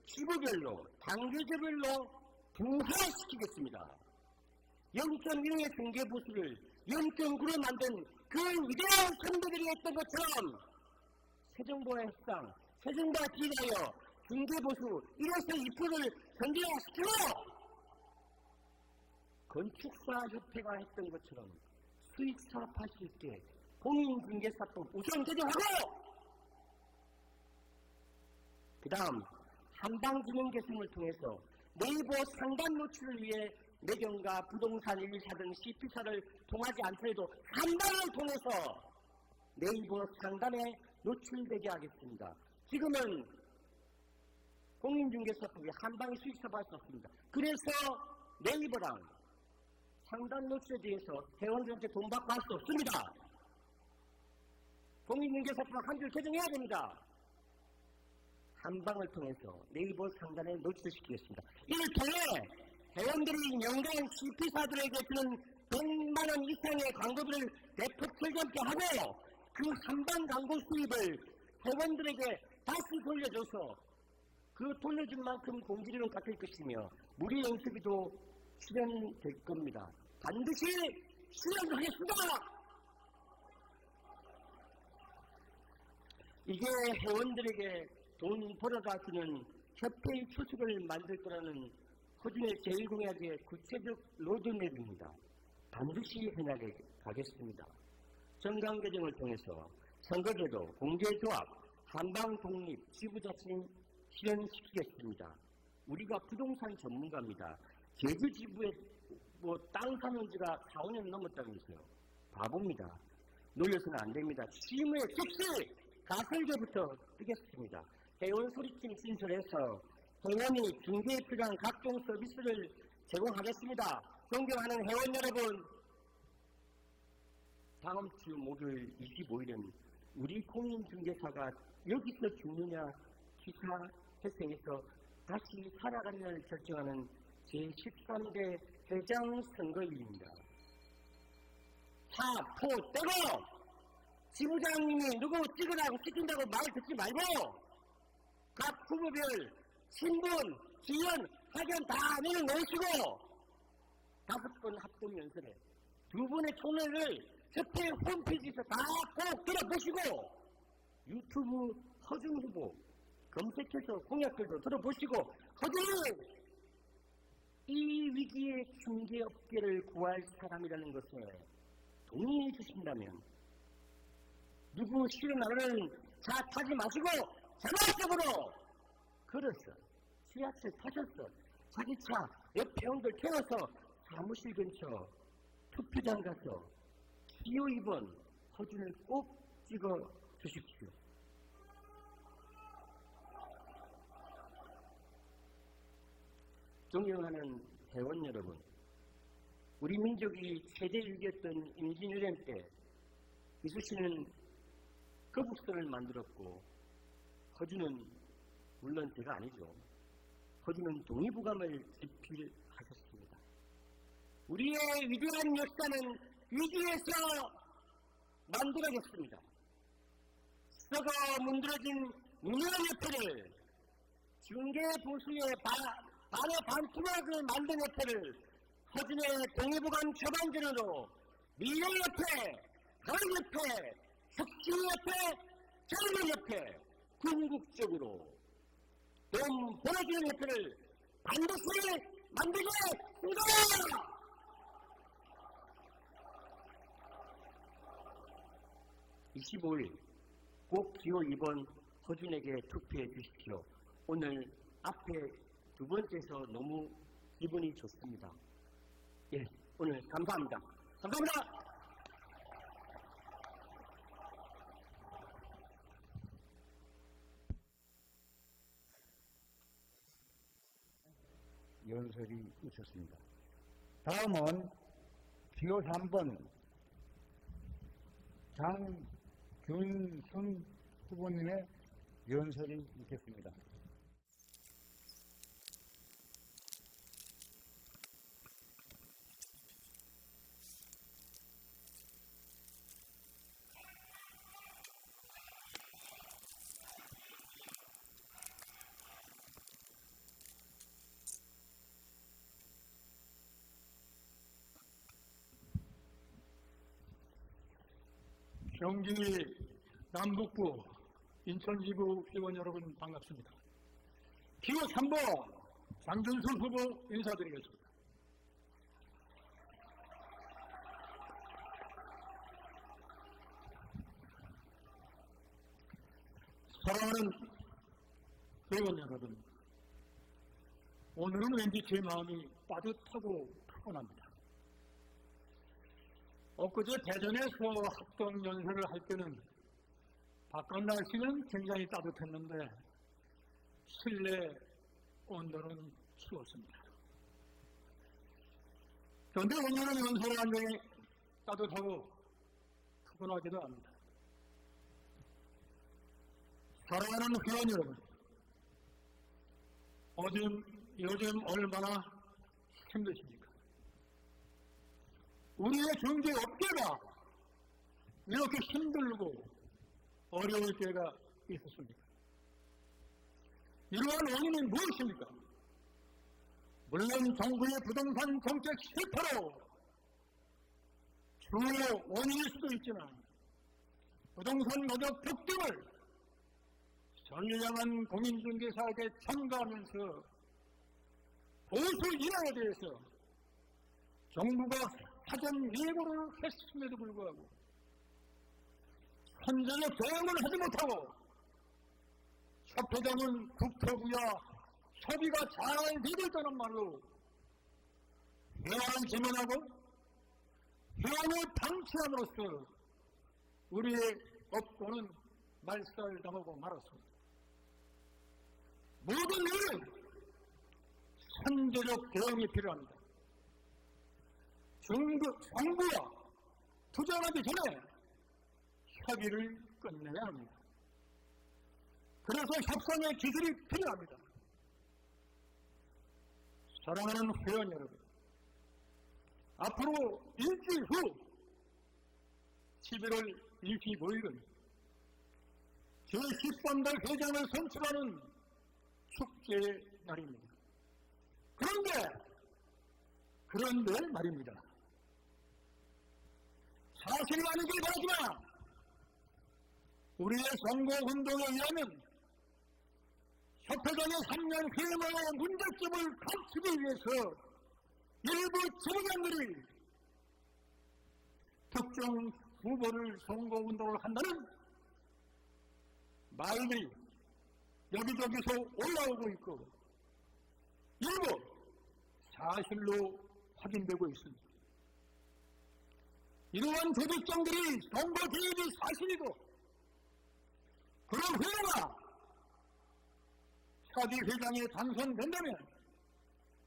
지부별로 단계제별로 부활시키겠습니다. 0.1의 중개보수를 0.9로 만든 그 위대한 선배들이 했던 것처럼 세정부와 협상, 세정부와 지휘하여 중개보수 1에서 2%를 전개시키고 건축사협회가 했던 것처럼 수익사업하실 때 공인중개사법 우선 제정하고 그 다음 한방지능 개선을 통해서 네이버 상단 노출을 위해 매경과 부동산 1사 등 CP사를 통하지 않더라도 한방을 통해서 네이버 상단에 노출되게 하겠습니다. 지금은 공인중개사법이 한방에 수익사업할 수 없습니다. 그래서 네이버랑 상단 노출에 대해서 회원들한테 돈 받고 할 수 없습니다. 공인중개사법 한 줄 개정해야 됩니다. 한방을 통해서 네이버 상단에 노출시키겠습니다. 이를 통해 회원들이 연간 CP사들에게 주는 100만 원 이상의 광고비를 대폭 절감케 하고 그 한방 광고 수입을 회원들에게 다시 돌려줘서 그 돌려준 만큼 공지료는 깎일 것이며 무료 연수비도 수령될 겁니다. 반드시 수령하겠습니다. 이게 회원들에게 돈 벌어다 주는 협회의 추석을 만들 거라는 허준의 제1공약의 구체적 로드맵입니다. 반드시 해나가 가겠습니다. 정당 개정을 통해서 선거제도, 공제조합, 한방 독립, 지부자치 실현시키겠습니다. 우리가 부동산 전문가입니다. 제주 지부에 땅 사는 지가 4, 5년 넘었다면서요. 바보입니다. 놀려서는 안 됩니다. 취임후에 즉시 가설제부터 뜨겠습니다. 회원 소리팀 신설해서 회원이 중개에 필요한 각종 서비스를 제공하겠습니다. 존경하는 회원 여러분, 다음 주 목요일 25일은 우리 공인중개사가 여기서 죽느냐 기사 회생에서 다시 살아가느냐를 결정하는 제13대 회장 선거일입니다. 차, 포, 떼고 지부장님이 누구 찍으라고 시킨다고 말 듣지 말고 각 후보별 신분, 지연, 학연 다 내놓으시고 5번 합동 연설에 2번의 총회를 협회 홈페이지에서 다 꼭 들어보시고 유튜브 허준 후보 검색해서 공약들도 들어보시고 허준은 이 위기의 중개업계를 구할 사람이라는 것에 동의해 주신다면 누구 실현하는 차 타지 마시고 자발적으로 걸어서 지하철 타셨어 자기 차 옆 회원들 태워서 사무실 근처 투표장 가서 기호 2번 허준을 꼭 찍어 주십시오. 존경하는 회원 여러분, 우리 민족이 세대 위기였던 임진왜란 때 이수씨는 거북선을 만들었고 허준은 물론 제가 아니죠. 허준은 동의보감을 집필하셨습니다. 우리의 위대한 역사는 위기에서 만들어졌습니다. 썩어 문드러진 문화예표를 중개 보수의 반의 반투막을 만든 예표를 허준의 동의보감 처방전으로 미래예표, 가을예표, 혁신예표, 젊은예표, 궁극적으로 돈 벌어주는 예표를 반드시 만들겠습니다! 25일 꼭 기호 2번 허준에게 투표해 주십시오. 오늘 앞에 두 번째에서 너무 기분이 좋습니다. 예, 오늘 감사합니다. 감사합니다. 연설이 있었습니다. 다음은 기호 3번 장균순 후보님의 연설이 있겠습니다. 경기 남북부 인천 2부 회원 여러분 반갑습니다. 기호 3번 장준순 후보 인사드리겠습니다. 사랑하는 회원 여러분, 오늘은 왠지 제 마음이 따뜻하고 푸근합니다. 엊그제 대전에서 합동연설을 할 때는 바깥 날씨는 굉장히 따뜻했는데 실내 온도는 추웠습니다. 그런데 오늘은 연설을 굉장히 따뜻하고 푸근하기도 합니다. 사랑하는 회원 여러분, 요즘 얼마나 힘드십니까? 우리의 경제 업계가 이렇게 힘들고 어려울 때가 있었습니까? 이러한 원인이 무엇입니까? 물론 정부의 부동산 정책 실패로 주요 원인일 수도 있지만 부동산 가격 폭등을 선량한 공인중개사에게 참가하면서 보수 인하에 대해서 정부가 사전 예고를 했음에도 불구하고 현장에 대응을 하지 못하고 협회장은 국토부야 협의가 잘 되고 있다는 말로 회원을 제명하고 회원을 방치함으로써 우리의 업고는 말살당하고 말았습니다. 모든 일은 선제적 대응이 필요합니다. 정부와 투쟁하기 전에 협의를 끝내야 합니다. 그래서 협상의 기술이 필요합니다. 사랑하는 회원 여러분, 앞으로 일주일 후 11월 25일은 제13대 회장을 선출하는 축제의 날입니다. 그런데 말입니다. 사실이 아니길 바라지만 우리의 선거운동에 의하면 협회장의 3년 회의의 문제점을 감추기 위해서 일부 지부장들이 특정 후보를 선거운동을 한다는 말들이 여기저기서 올라오고 있고 일부 사실로 확인되고 있습니다. 이러한 조직장들이 선거 개입이 사실이고 그런 후보가 차기 회장에 당선된다면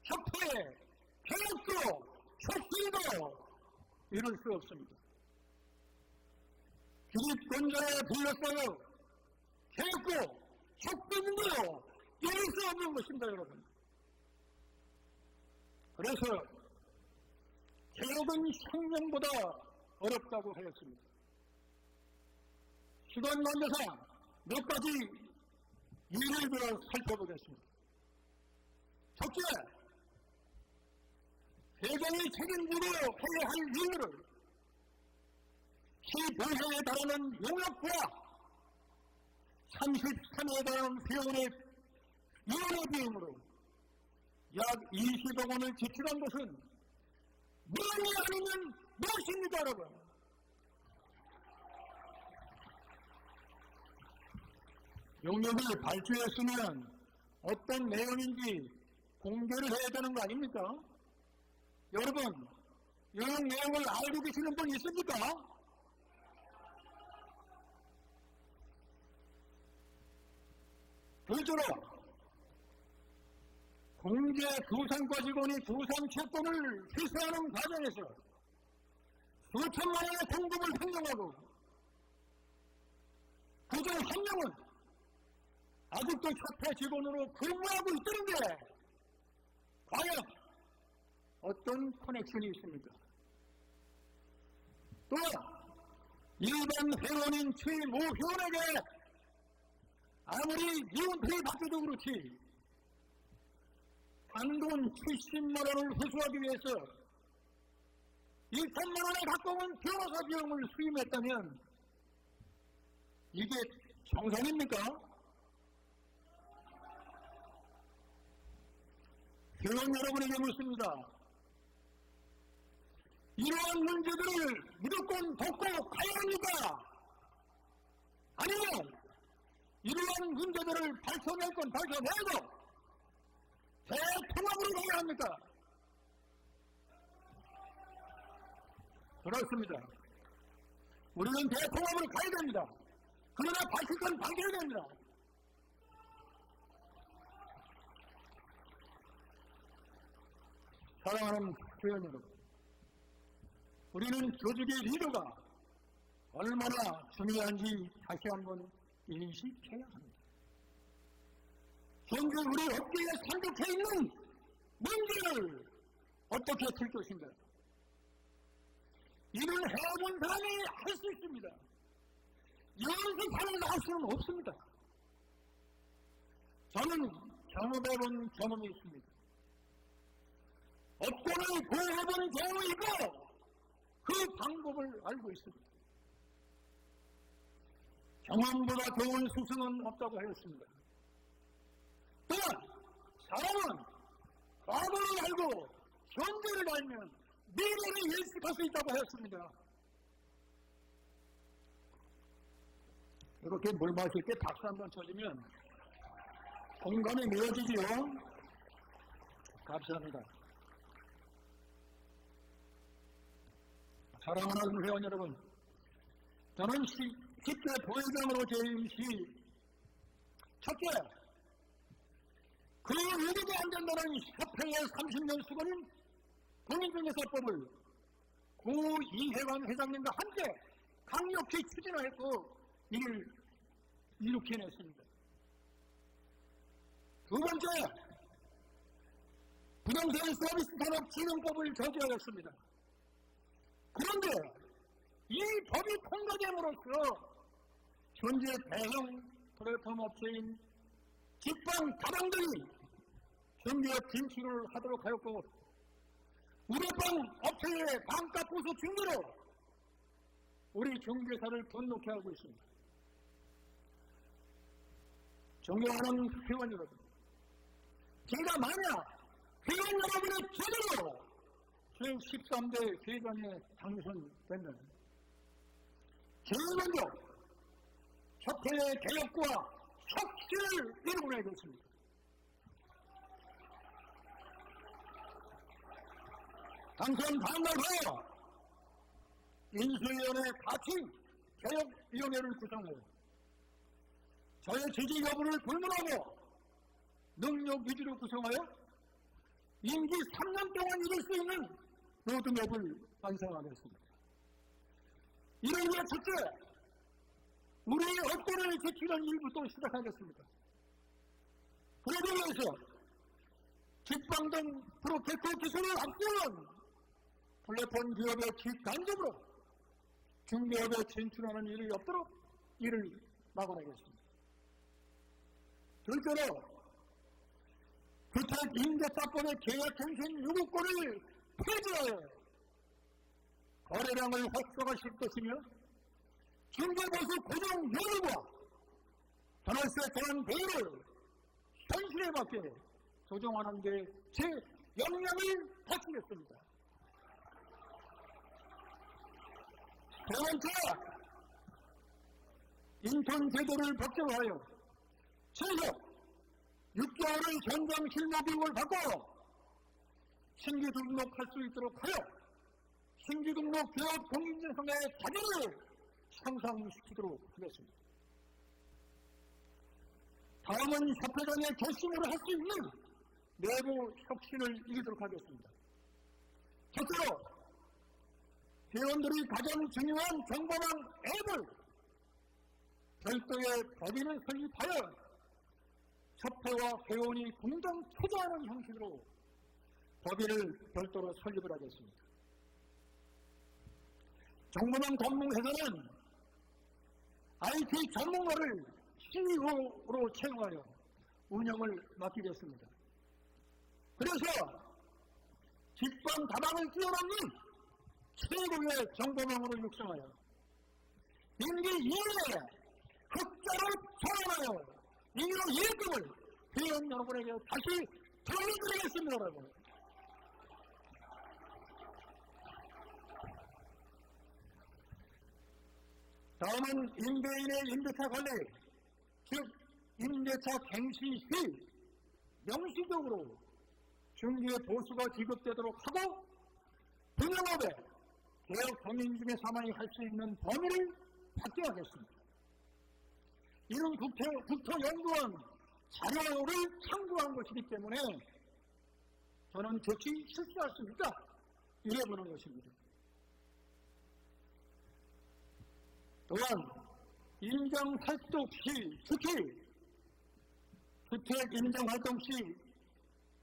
협회의 개혁도 혁신도 이룰 수 없습니다. 기득권자에 불러싸여 개혁도 혁신도 이룰 수 없는 것입니다, 여러분. 그래서 개혁은 혁명보다 어렵다고 하였습니다. 시간 관계상 몇 가지 예를 들어 살펴보겠습니다. 첫째, 회장이 책임지고 해야 할 일들을 시보회에 달하는 용역과 33회에 달하는 회원의 위원회 비용으로 약 20억 원을 지출한 것은 무엇이 아니면 무엇입니까, 여러분? 용역을 발주했으면 어떤 내용인지 공개를 해야 되는 거 아닙니까? 여러분, 이런 내용을 알고 계시는 분 있습니까? 둘째로, 공개 부산과 직원이 부산 채권을 회수하는 과정에서 수천만 원의 공급을 횡령하고 그중 한 명은 아직도 협회 직원으로 근무하고 있던데 과연 어떤 커넥션이 있습니까? 또 일반 회원인 최모 회원에게 아무리 이윤표를 받겨도 그렇지 단돈 70만 원을 회수하기 위해서 2천만 원에 가까운 변호사 비용을 수임했다면 이게 정상입니까? 회원 여러분에게 묻습니다. 이러한 문제들을 무조건 덮고 가야 합니까? 아니면 이러한 문제들을 밝혀낼 건 밝혀내고 대통합으로 가야 합니까? 그렇습니다. 우리는 대통합으로 가야 됩니다. 그러나 밝힐 건 밝혀야 됩니다. 사랑하는 회원 여러분, 우리는 조직의 리더가 얼마나 중요한지 다시 한번 인식해야 합니다. 현재 우리 업계에 산적해 있는 문제를 어떻게 풀 것인가? 이는 해본 사람이 할 수 있습니다. 연습하는 할 수는 없습니다. 저는 경험해본 경험이 있습니다. 업권을 보호해본 경험이 있고 그 방법을 알고 있습니다. 경험보다 좋은 스승은 없다고 하였습니다. 또한 사람은 과거를 알고 현재를 알면 미래를 예측할 수 있다고 하였습니다. 이렇게 물 마실 때 박수 한번 쳐주면 공감이 메워지지요. 감사합니다. 사랑하는 회원 여러분, 저는 10대 부회장으로 재임 시 첫째, 그 의도도 안 된다는 협회의 30년 수고는 국민중개사법을 고 이혜관 회장님과 함께 강력히 추진하였고 이를 이룩해냈습니다. 두 번째, 부동산 서비스 산업 진흥법을 저지하였습니다. 그런데 이 법이 통과됨으로써 현재 대형 플랫폼 업체인 직방 다방들이 정기업 진출을 하도록 하였고 우려방 업체의 반가 보수 징계로 우리 중개사를 분노케 하고 있습니다. 존경하는 회원 여러분, 제가 만약 회원 여러분의 제대로 제13대 회장에 당선되면 제일 먼저 협회의 개혁과 혁신을 이루어내겠습니다. 당선 다음날 바로 인수위원회 가치 개혁위원회를 구성하여 저의 지지 여부를 불문하고 능력 위주로 구성하여 임기 3년 동안 이룰 수 있는 로드맵을 완성하겠습니다. 이를 위해 첫째, 우리의 업권을 지키는 일부터 시작하겠습니다. 그러기 위해서 직방 등 프로테크 기술을 앞세운 플랫폼 기업의 직간접으로 중개업에 진출하는 일이 없도록 이를 막아내겠습니다. 둘째로 주택임대차법의 계약갱신 요구권을 폐지하여 거래량을 확대화시킬 것이며 중개보수 고정 여부와 전월세 제한 배율을 현실에 맞게 조정하는 데 제 역량을 바치겠습니다. 세 번째, 인턴 제도를 법제화하여 최소 6개월의 현장 실무 교육을 받고 신규 등록할 수 있도록 하여 신규 등록 기업 공인인증서의 자질을 향상시키도록 하겠습니다. 다음은 협회장의 결심으로 할 수 있는 내부 혁신을 이루도록 하겠습니다. 첫째로 회원들이 가장 중요한 정보망 앱을 별도의 법인을 설립하여 협회와 회원이 공동 투자하는 형식으로 법인을 별도로 설립을 하겠습니다. 정보망 전문회사는 IT 전문가를 CEO로 채용하여 운영을 맡기겠습니다. 그래서 직방 다방을 뛰어넘는 최고의 정보망으로 육성하여 임기 2년에 흑자를 전환하여 잉여 예금을 회원 여러분에게 다시 돌려드리겠습니다, 여러분. 다음은 임대인의 임대차 관리, 즉 임대차 갱시 시 명시적으로 중개 보수가 지급되도록 하고 분양업에 계약 범인 중에 사망이 할 수 있는 범위를 확대하겠습니다. 이는 국토연구원 자료를 참고한 것이기 때문에 저는 즉시 실시할 수 있다, 이래 보는 것입니다. 또한 인정활동 시, 특히 주택 인정활동 시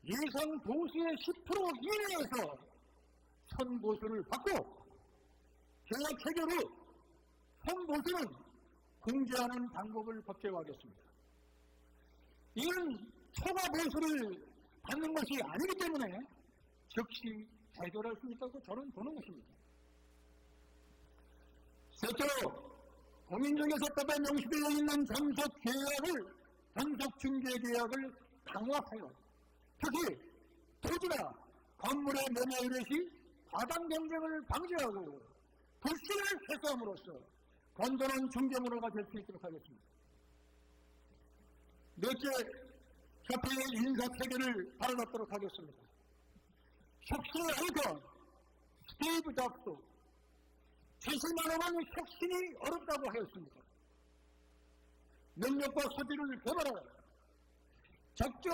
예상 보수의 10% 이내에서 선보수를 받고 계약 체결 후 선보수는 공제하는 방법을 법제화하겠습니다. 이는 초과 보수를 받는 것이 아니기 때문에 즉시 해결할 수 있다고 저는 보는 것입니다. 셋째로 공인중개사법에 명시되어 있는 전속 중개 계약을 강화하여 특히 토지나 건물의 매매일의 시 과당 경쟁을 방지하고 불신을 해소함으로써 건전한 중개문화가 될 수 있도록 하겠습니다. 넷째, 협회의 인사체계를 바로잡도록 하겠습니다. 혁신의 아이콘 스티브 잡스 70만 원은 혁신이 어렵다고 하였습니다. 능력과 소질을 개발하여 적재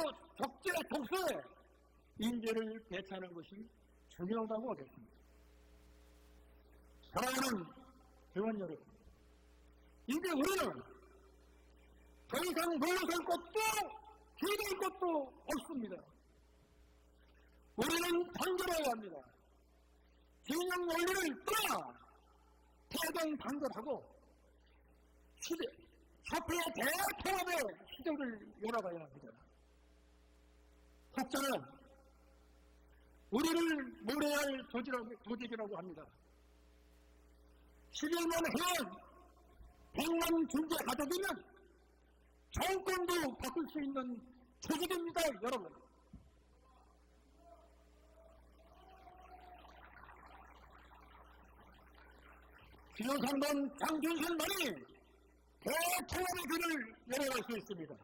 독서에 인재를 배치하는 것이 중요하다고 하겠습니다. 사랑하는 회원 여러분, 이제 우리는 더 이상 물러설 것도 기댈 것도 없습니다. 우리는 단결해야 합니다. 진영 논리를 떠나 대동 단결하고 협회의 대통합의 시대를 열어가야 합니다. 학자는 우리를 모래할 조직이라고 합니다. 11만 회원, 100만 중개 가족이면 정권도 바꿀 수 있는 조직입니다, 여러분. 기호상단 장준선만이 대통합의 길을 열어갈 수 있습니다.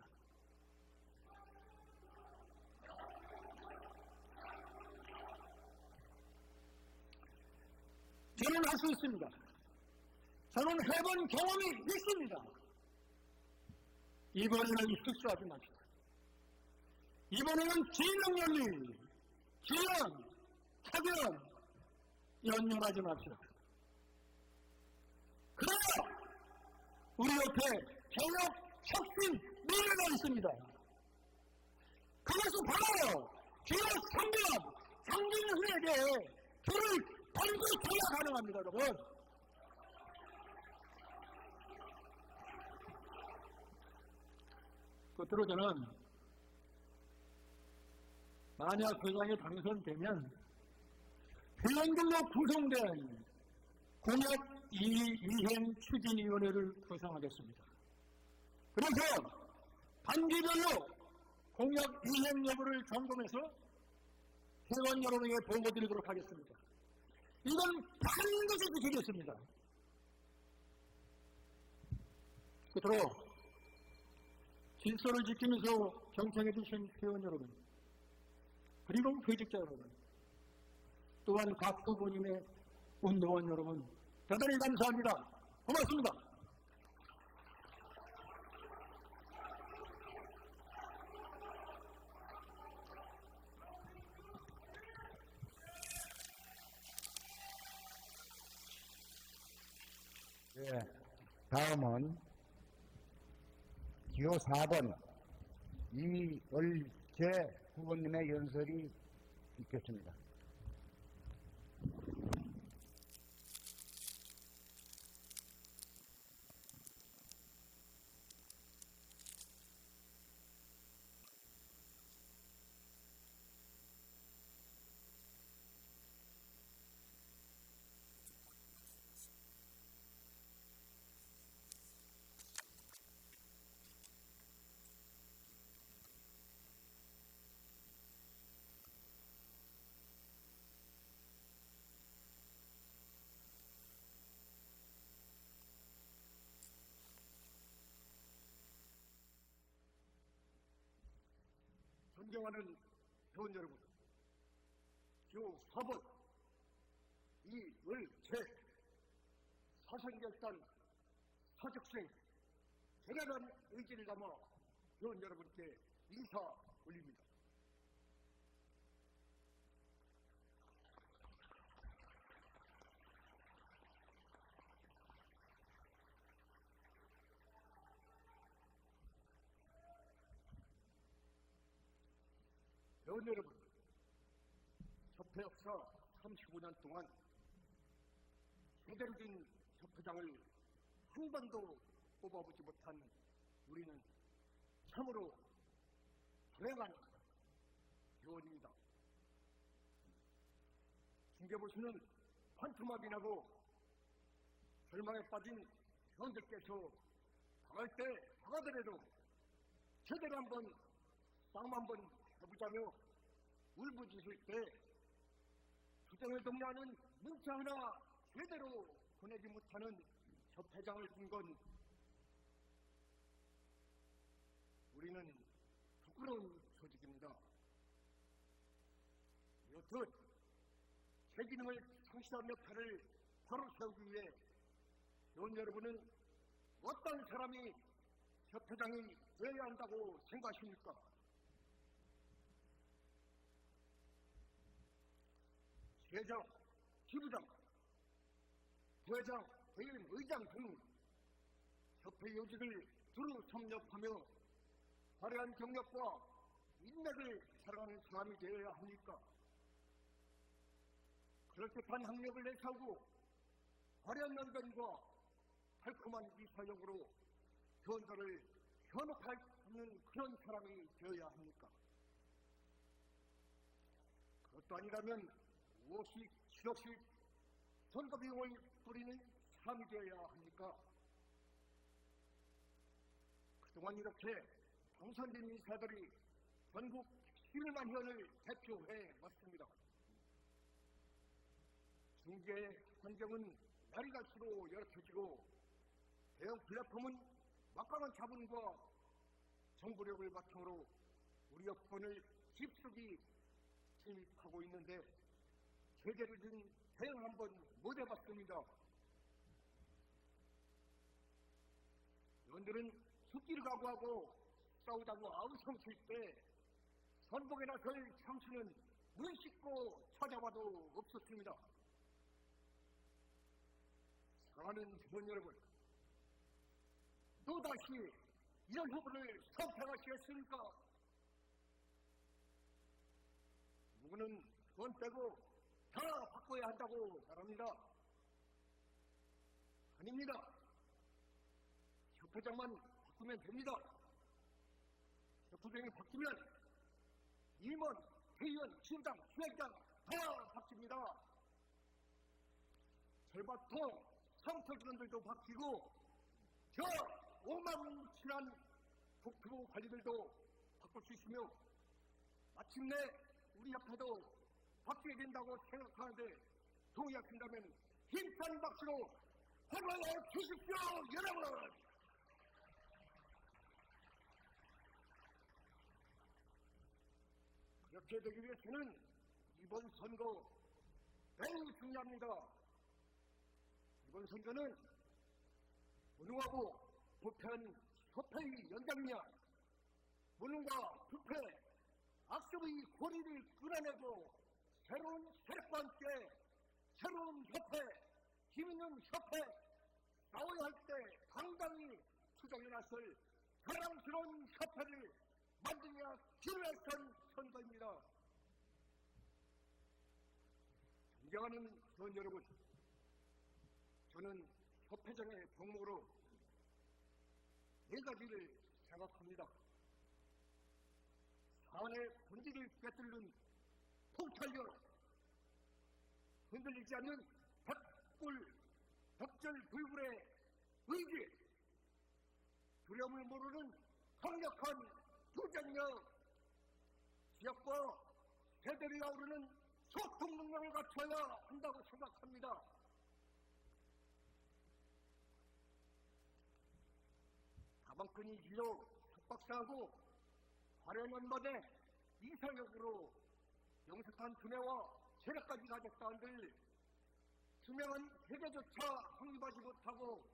저는 할 수 있습니다. 저는 해본 경험이 있습니다. 이번에는 실수하지 맙시다. 이번에는 진영 열리, 기연, 타견 연연하지 맙시다. 그래야 우리 옆에 개혁, 혁신, 미래가 있습니다. 그것은 바로 기업 상병, 상진훈에게 저를 번복해야 가능합니다, 여러분. 끝으로 저는 만약 회장이 당선되면 회원들로 구성된 공약 이행 추진위원회를 구성하겠습니다. 그래서 단기별로 공약 이행 여부를 점검해서 회원 여러분에게 보고드리도록 하겠습니다. 이건 반드시 지키겠습니다. 끝으로 질서를 지키면서 경청해 주신 회원 여러분, 그리고 회직자 여러분, 또한 각 후보님의 운동원 여러분, 대단히 감사합니다. 고맙습니다. 네, 다음은 기호 4번 이을재 후보님의 연설이 있겠습니다. 존경하는 회원 여러분, 기호 4번 이을재 사생결단 사적생 대단한 의지를 담아 회원 여러분께 인사 올립니다. 회원 여러분, 협회 역사 35년 동안 제대로 된 협회장을 한 번도 뽑아보지 못한 우리는 참으로 불행한 회원입니다. 중개보시는 환투막이 나고 절망에 빠진 회원들께서 당할 때 당하더라도 제대로 한번 싸움 한번 해보자며 울부짖을 때 투쟁을 독려하는 문자 하나 제대로 보내지 못하는 협회장을 둔 건 우리는 부끄러운 조직입니다. 여튼 제 기능을 상실한 역할을 바로 세우기 위해 회원 여러분은 어떤 사람이 협회장이 되어야 한다고 생각하십니까? 회장, 지부장, 부회장, 대의원 의장 등 협회 요직을 두루 섭렵하며 화려한 경력과 인맥을 자랑하는 사람이 되어야 합니까? 그럴듯한 학력을 내세우고 화려한 연변과 달콤한 이사역으로 회원들을 현혹할 수 있는 그런 사람이 되어야 합니까? 그것도 아니라면 5억, 7억씩 선거 비용을 뿌리는 사람이 되어야 합니까? 그동안 이렇게 당선된 인사들이 전국 11만 회원을 대표해 왔습니다. 중개 환경은 날이 갈수록 열악해지고 대형 플랫폼은 막강한 자본과 정보력을 바탕으로 우리 여권을 깊숙이 침입하고 있는데 제대로 된 대응 한번 못 해봤습니다. 의원들은 죽기를 각오하고 싸우자고 아우성칠 때 선봉에 나설 참수는 눈 씻고 찾아봐도 없었습니다. 사랑하는 의원 여러분, 또다시 이런 후보를 선택하시겠습니까? 누구는 돈 빼고 다 바꿔야 한다고 말합니다. 아닙니다. 협회장만 바꾸면 됩니다. 협회장이 바뀌면 임원, 회의원, 시장, 수행장 다 바뀝니다. 절박통, 상터직원들도 바뀌고 저 오만칠한 국토부 관리들도 바꿀 수 있으며 마침내 우리 협회도 바뀌게 된다고 생각하는데 동의하신다면 힘찬 박수로 환호해 주십시오, 여러분! 그렇게 되기 위해서는 이번 선거 매우 중요합니다. 이번 선거는 무능하고 부패한 협회의 연장이냐, 무능과 부패, 악습의 고리를 끊어내고 새로운 세력과 함께 새로운 협회, 힘있는 협회, 싸워야 할 때 당당히 투쟁에 나설 자랑스러운 협회를 만들어야 필요했던 선거입니다. 존경하는 의원 여러분, 저는 협회장의 덕목으로 네 가지를 생각합니다. 사안의 본질을 꿰뚫는 통찰력, 흔들리지 않는 벽절불굴의 의지, 두려움을 모르는 강력한 투쟁력, 지역과 세대를 아우르는 소통 능력을 갖춰야 한다고 생각합니다. 가방끈이 일로 속박사하고 화려한 연mad에 이상적으로 영특한 두뇌와 체력까지 가졌다 한들 투명한 세계조차 확립하지 못하고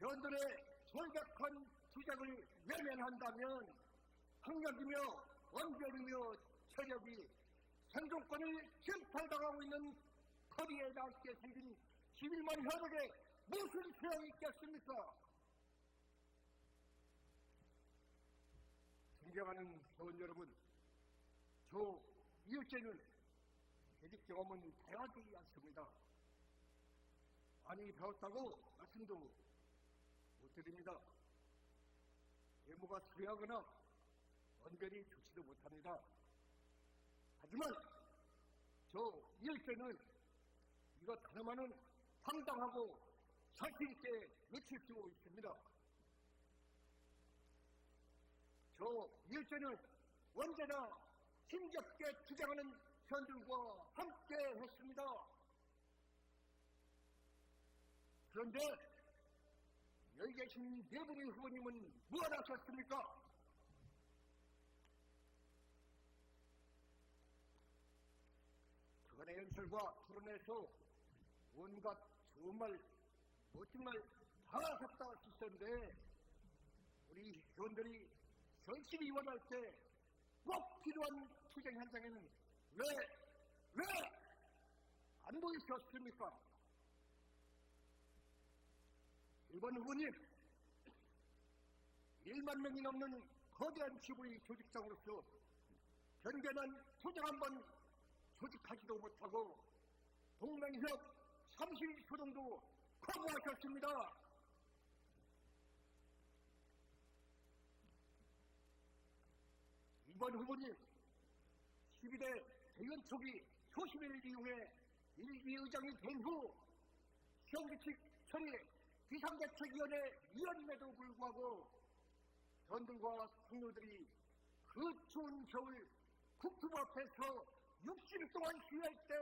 회원들의 절박한 투쟁을 외면한다면 학력이며 원결이며 체력이 생존권을 침탈당하고 있는 거리에 남게 생긴 11만 회원에게 무슨 소용이 있겠습니까? 존경하는 회원 여러분, 저 이웃제는 재직 경험은 다양하지 않습니다. 많이 배웠다고 말씀도 못 드립니다. 외모가 수려하거나 언변이 좋지도 못합니다. 하지만 저 이웃제는 이것 하나만은 당당하고 자신있게 외칠 수 있습니다. 저 일제는 언제나 힘겹게 투쟁하는 현들과 함께 했습니다. 그런데 여기 계신 네 분의 후보님은 무엇 하셨습니까? 그간의 연설과 토론에서 온갖 좋은 말, 멋진 말 다 하셨다 하셨는데 우리 회원들이 열심히 원할 때 꼭 필요한 투쟁 현장에는 왜 안 보이셨습니까? 1번 후보님, 1만 명이 넘는 거대한 지부의 조직장으로서 견고한 투쟁 한번 조직하지도 못하고 동맹협 30초정도 거부하셨습니다. 2번 후보님, 12대 대의원 초기 초심을 이후에 일기의장이 된 후 시험규칙 처리 비상대책위원회 위원임에도 불구하고 전들과 동료들이 그 추운 겨울 국토부 앞에서 60일 동안 시위할 때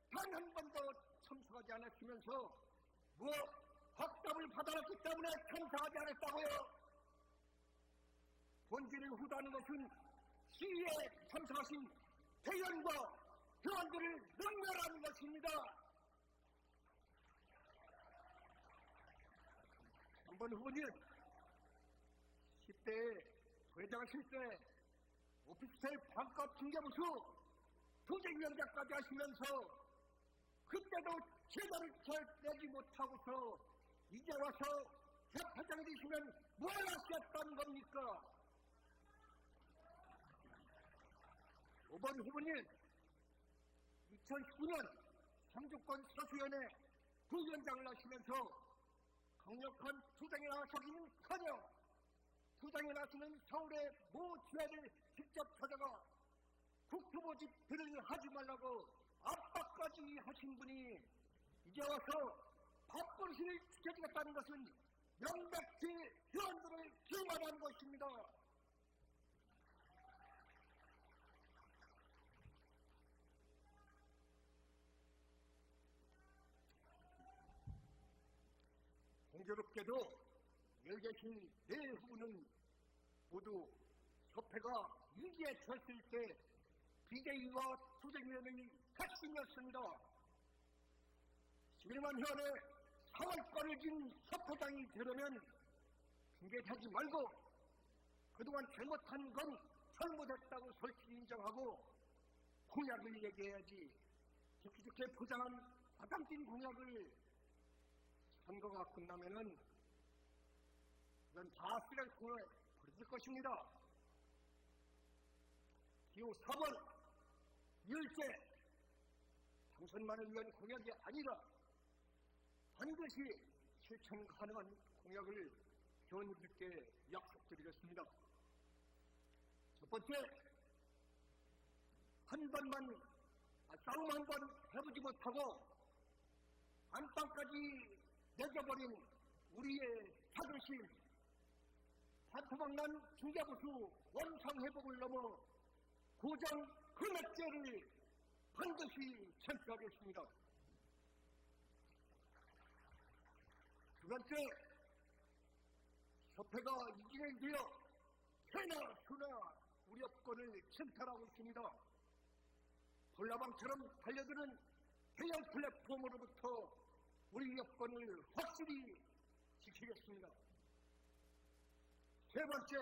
단 한 번도 참석하지 않았으면서 뭐 확답을 받아놨기 때문에 참석하지 않았다고요? 본질을 후도하는 것은 시위에 참석하신 대의원과 회원들을 능멸하는 것입니다. 한번 후보님 10대 회장하실 때 오피스텔 반값 중개부수 투쟁위원장까지 하시면서 그때도 제자를 잘 내지 못하고서 이제 와서 협회장이 되시면 뭘 하셨던 겁니까? 5번 후보님 2019년 삼주권 서수연회 부위원장을 하시면서 강력한 투쟁에 나서기는커녕 투쟁에 나서는 서울의 모 지하를 직접 찾아가 국토부 집회를 하지 말라고 압박까지 하신 분이 이제 와서 밥버릇을 지켜주겠다는 것은 명백히 회원들을 기만한 것입니다. 공교롭게도 여기 계신 네 후보는 모두 협회가 위기에 처했을 때 비대위와 투쟁위원회의 핵심이었습니다. 11만 회원의 사활권을 진 협회장이 되려면 핑계대지 말고 그동안 잘못한 건 잘못했다고 솔직히 인정하고 공약을 얘기해야지 좋게 포장한 과장된 공약을 선거가 끝나면은 이건 다 쓰레기통에 버릴 것입니다. 기호 4번 일제 당선만을 위한 공약이 아니라 반드시 실천 가능한 공약을 회원님들께 약속드리겠습니다. 첫 번째, 싸움 한 번 해보지 못하고 안방까지 내겨버린 우리의 자존심, 반토막난 중개부수 원상회복을 넘어 고정 금액제를 반드시 쟁취하겠습니다. 두 번째, 협회가 이진행이 되어 해나 수나 우리 업권을 침탈하고 있습니다. 볼라방처럼 달려드는 대형 플랫폼으로부터 우리 여건을 확실히 지키겠습니다. 세 번째,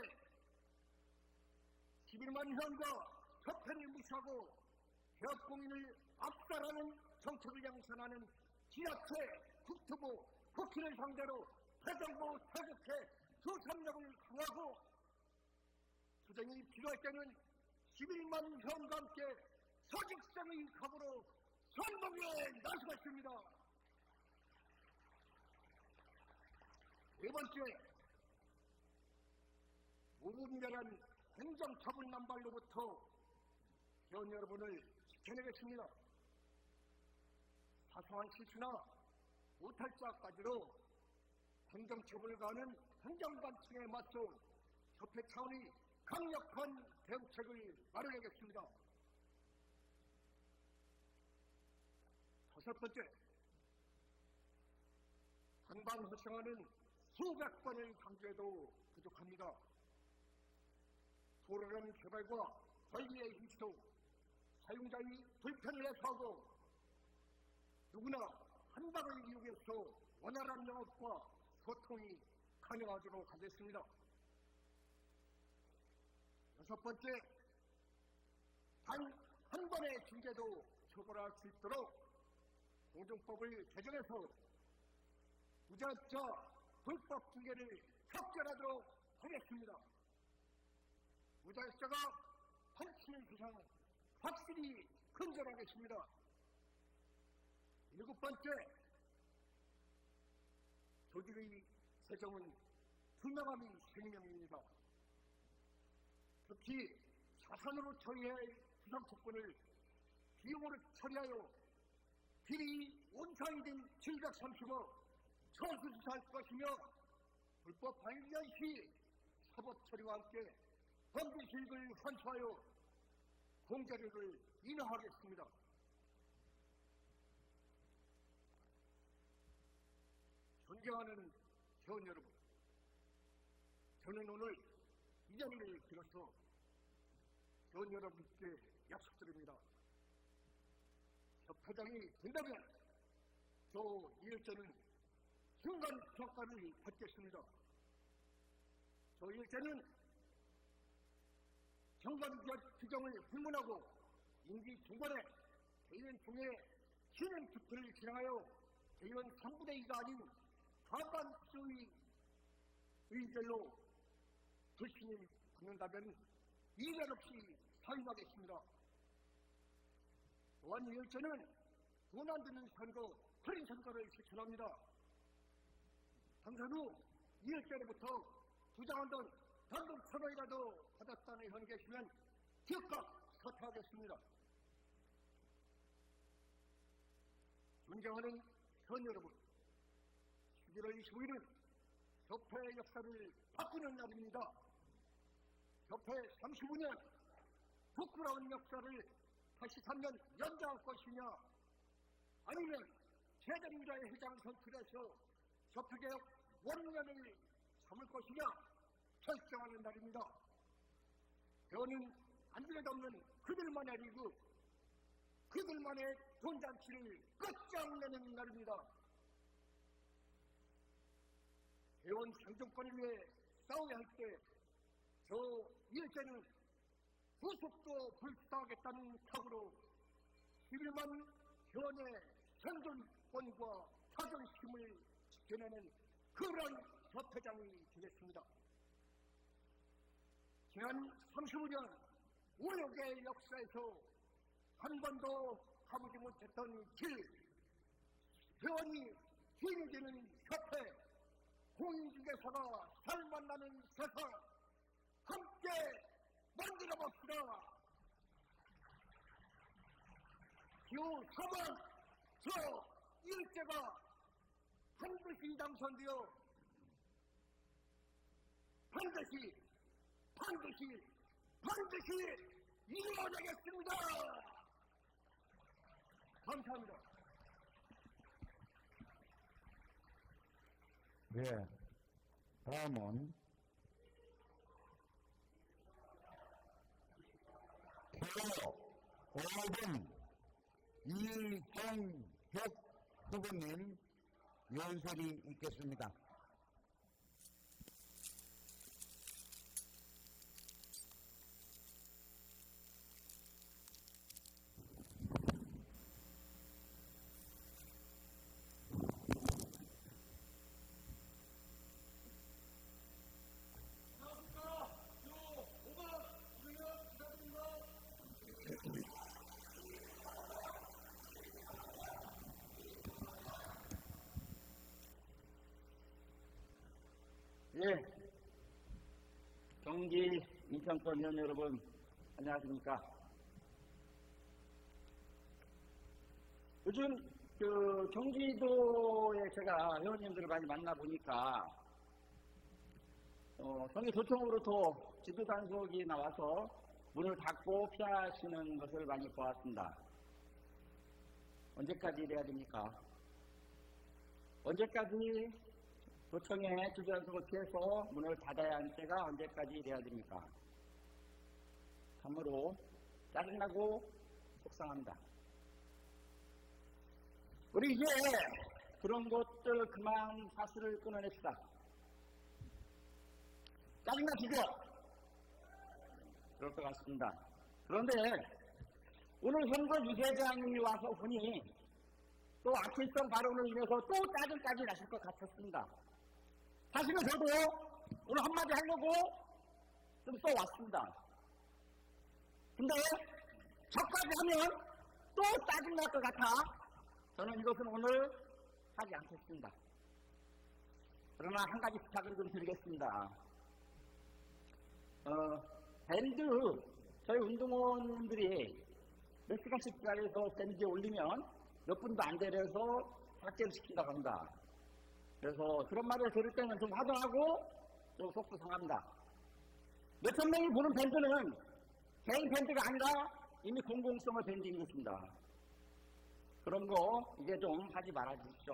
11만 회원과 협회를 무시하고 협공인을 압살하는 정책을 양산하는 지자체, 국토부, 국회를 상대로 대정부 태극해 수삼력을 강화하고 투쟁이 필요할 때는 11만 회원과 함께 서직성의 각오로 선동에 나서겠습니다. 네 번째, 무분별한 행정처분 남발로부터 회원 여러분을 지켜내겠습니다. 사소한 실수나 오탈자까지로 행정처분을 가하는 행정관청에 맞서 협회 차원의 강력한 대응책을 마련하겠습니다. 다섯 번째, 한방허청하는 수백 번을 강조해도 부족합니다. 도로량 개발과 관리의 힘도 사용자의 불편을 해소하고 누구나 한방을 이용해서 원활한 영업과 소통이 가능하도록 하겠습니다. 여섯 번째, 단 한 번의 중재도 처벌할 수 있도록 공정법을 개정해서 무자차 불법 중개를 척결하도록 하겠습니다. 무자차가 8년 이상 확실히 근절하겠습니다. 일곱 번째, 조직의 세정은 투명함이 생명입니다. 특히 자산으로 처리해야 할 구상특권을 비용으로 처리하여 비리 온상이 된 730억 처수수사할 것이며 불법 발견 시 사법 처리와 함께 범죄 수익을 환수하여 공자료를 인하하겠습니다. 존경하는 회원 여러분, 저는 오늘 이 자리를 빌어서 회원 여러분께 약속드립니다. 협회장이 된다면 저 이일전은 중간 평가를 받겠습니다. 저희에게는 정관기업 규정을 불문하고 임기 중반에 대의원 중에 신임 투표를 진행하여 대의원 3분의 2가 아닌 과반수의 의결로 불신임 받는다면 이견 없이 사임하겠습니다. 또한 이열제는 돈 안 드는 선거, 흘린 선거를 실천합니다. 당선 후 이열제로부터 주장한던 단독 선언이라도 받았다는 현 계시면 즉각 사퇴하겠습니다. 존경하는 현 여러분, 11월 25일은 협회 역사를 바꾸는 날입니다. 협회 35년 부끄러운 역사를 83년 연장할 것이냐, 아니면 새정자의 회장 선출해서 협회개혁 원년을 삼을 것이냐 결정하는 날입니다. 저는 안중에도 없는 그들만의 리그, 그들만의 돈잔치를 끝장내는 날입니다. 회원 상정권을 위해 싸워야 할 때 저 일제는 구속도 불사하겠다는 탁으로 11만 회원의 생존권과 자존심을 지켜내는 그런 협회장이 되겠습니다. 지난 35년 우역의 역사에서 한 번도 가보지 못했던 길, 회원이 힘이 되는 협회, 공인중개사가 살만나는 세상 함께 만들어 봅시다. 기호 4번 저 일제가 반드시 당선되어 반드시 이루어내겠습니다. 감사합니다. 네, 다음은 개로 5번 이종혁 후보님 연설이 있겠습니다. 예, 경기 인천권 회원 여러분 안녕하십니까? 요즘 경기도에 제가 회원님들을 많이 만나보니까 경기도청으로부터 지도 단속이 나와서 문을 닫고 피하시는 것을 많이 보았습니다. 언제까지 이래야 됩니까? 언제까지 도청에 지도 단속을 피해서 문을 닫아야 하는 때가 언제까지 이래야 됩니까? 참으로 짜증나고 속상합니다. 우리 이제 그런 것들 그만 사슬을 끊어냅시다. 짜증나시죠? 그럴 것 같습니다. 그런데 오늘 선거 유세장이 와서 보니 또 악질성 발언을 인해서 또 짜증까지 나실 것 같았습니다. 사실은 저도 오늘 한마디 하려고 좀 써왔습니다. 근데 저까지 하면 또 짜증날 것 같아 저는 이것은 오늘 하지 않겠습니다. 그러나 한 가지 부탁을 좀 드리겠습니다. 밴드 저희 운동원들이 몇 시간씩 기다려서 밴드에 올리면 몇 분도 안 되려서 삭제를 시킨다고 합니다. 그래서 그런 말을 들을 때는 좀 화동하고 좀 속도 상합니다. 몇천 명이 보는 밴드는 개인 밴드가 아니라 이미 공공성의 밴드인 것입니다. 그런 거 이제 좀 하지 말아 주십시오.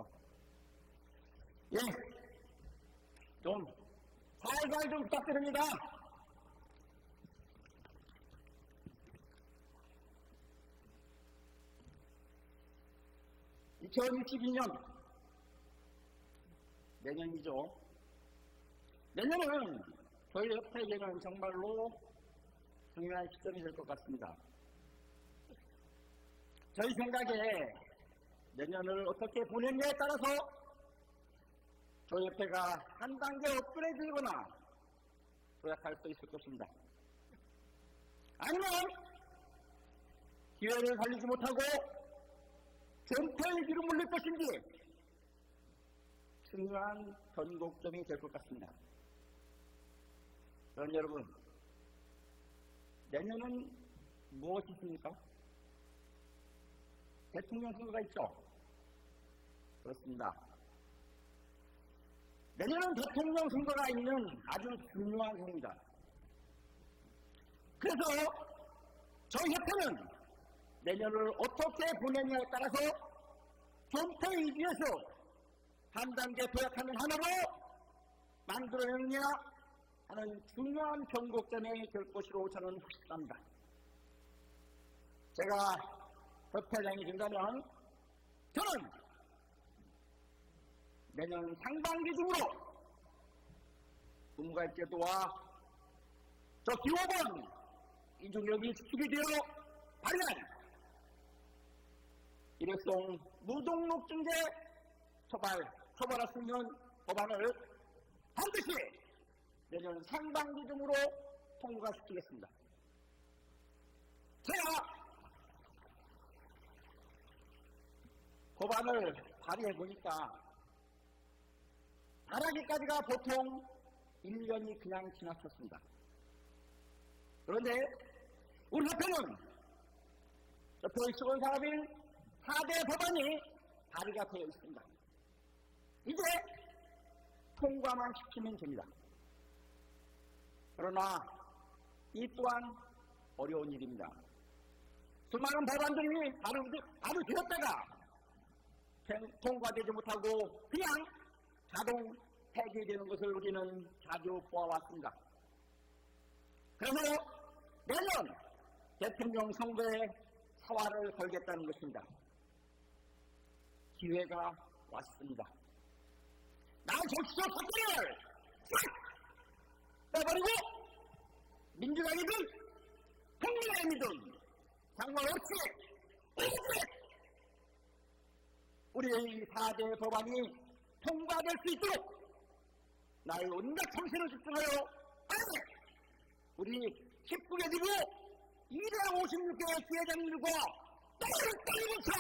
예, 좀 살살 좀 부탁드립니다. (2022년) 내년이죠. 내년은 저희 협회에게는 정말로 중요한 시점이 될 것 같습니다. 저희 생각에 내년을 어떻게 보내느냐에 따라서 저희 협회가 한 단계 업그레이드되거나 도약할 수 있을 것입니다. 아니면 기회를 살리지 못하고 전패의 길을 물릴 것인지 중요한 전곡점이 될 것 같습니다. 그럼 여러분, 내년은 무엇이 있습니까? 대통령 선거가 있죠? 그렇습니다. 내년은 대통령 선거가 있는 아주 중요한 선거입니다. 그래서 저희 협회는 내년을 어떻게 보내냐에 따라서 전패의 위에서 한 단계 도약하는 하나로 만들어내느냐 하는 중요한 변곡점이 될 것으로 저는 확신합니다. 제가 협회장이 된다면 저는 내년 상반기 중으로 국무가입제도와 저 기호번 이중력이 수립이 되어 발의한 일회성 무등록증제 처벌할 수 있는 법안을 반드시 내년 상반기 중으로 통과시키겠습니다. 제가 법안을 발의해 보니까 발의하기까지가 보통 1년이 그냥 지났었습니다. 그런데 우리 협회는 협회의 수건산업인 4대 법안이 발의가 되어 있습니다. 이제 통과만 시키면 됩니다. 그러나 이 또한 어려운 일입니다. 수많은 법안들이 발의되었다가 통과되지 못하고 그냥 자동 폐기되는 것을 우리는 자주 보아왔습니다. 그래서 내년 대통령 선거에 사활을 걸겠다는 것입니다. 기회가 왔습니다. 정치적 사건을 싹 빼버리고 민주당이든 국민의힘이든 상관없이 우리의 4대 법안이 통과될 수 있도록 나의 온갖 정신을 집중하여 우리 19개 지구 256개의 지회장님들과 땅을 때리면서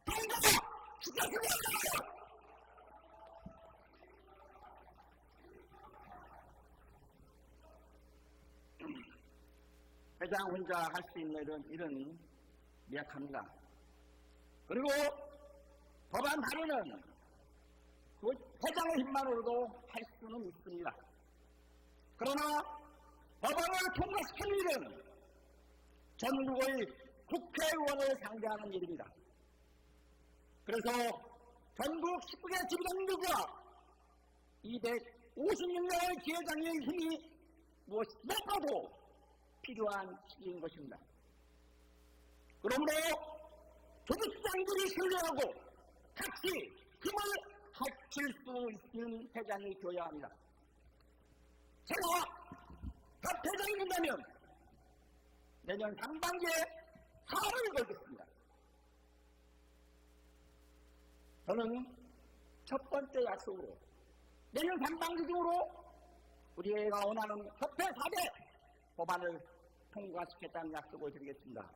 반드시 지켜주겠습니다. 회장 혼자 할 수 있는 일은 미약합니다. 그리고 법안 발의는 그 회장의 힘만으로도 할 수는 있습니다. 그러나 법안을 통과시키는 일은 전국의 국회의원을 상대하는 일입니다. 그래서 전국 19개 지부장님들과 256명의 지회장의 힘이 무엇보다도 필요한 시기인 것입니다. 그러므로 조직장들이 신뢰하고 같이 힘을 합칠 수 있는 회장이 되어야 합니다. 제가 협회장이 된다면 내년 상반기에 사활을 걸겠습니다. 저는 첫 번째 약속으로 내년 상반기 중으로 우리가 원하는 협회 4대 법안을 통과시켰다는 약속을 드리겠습니다.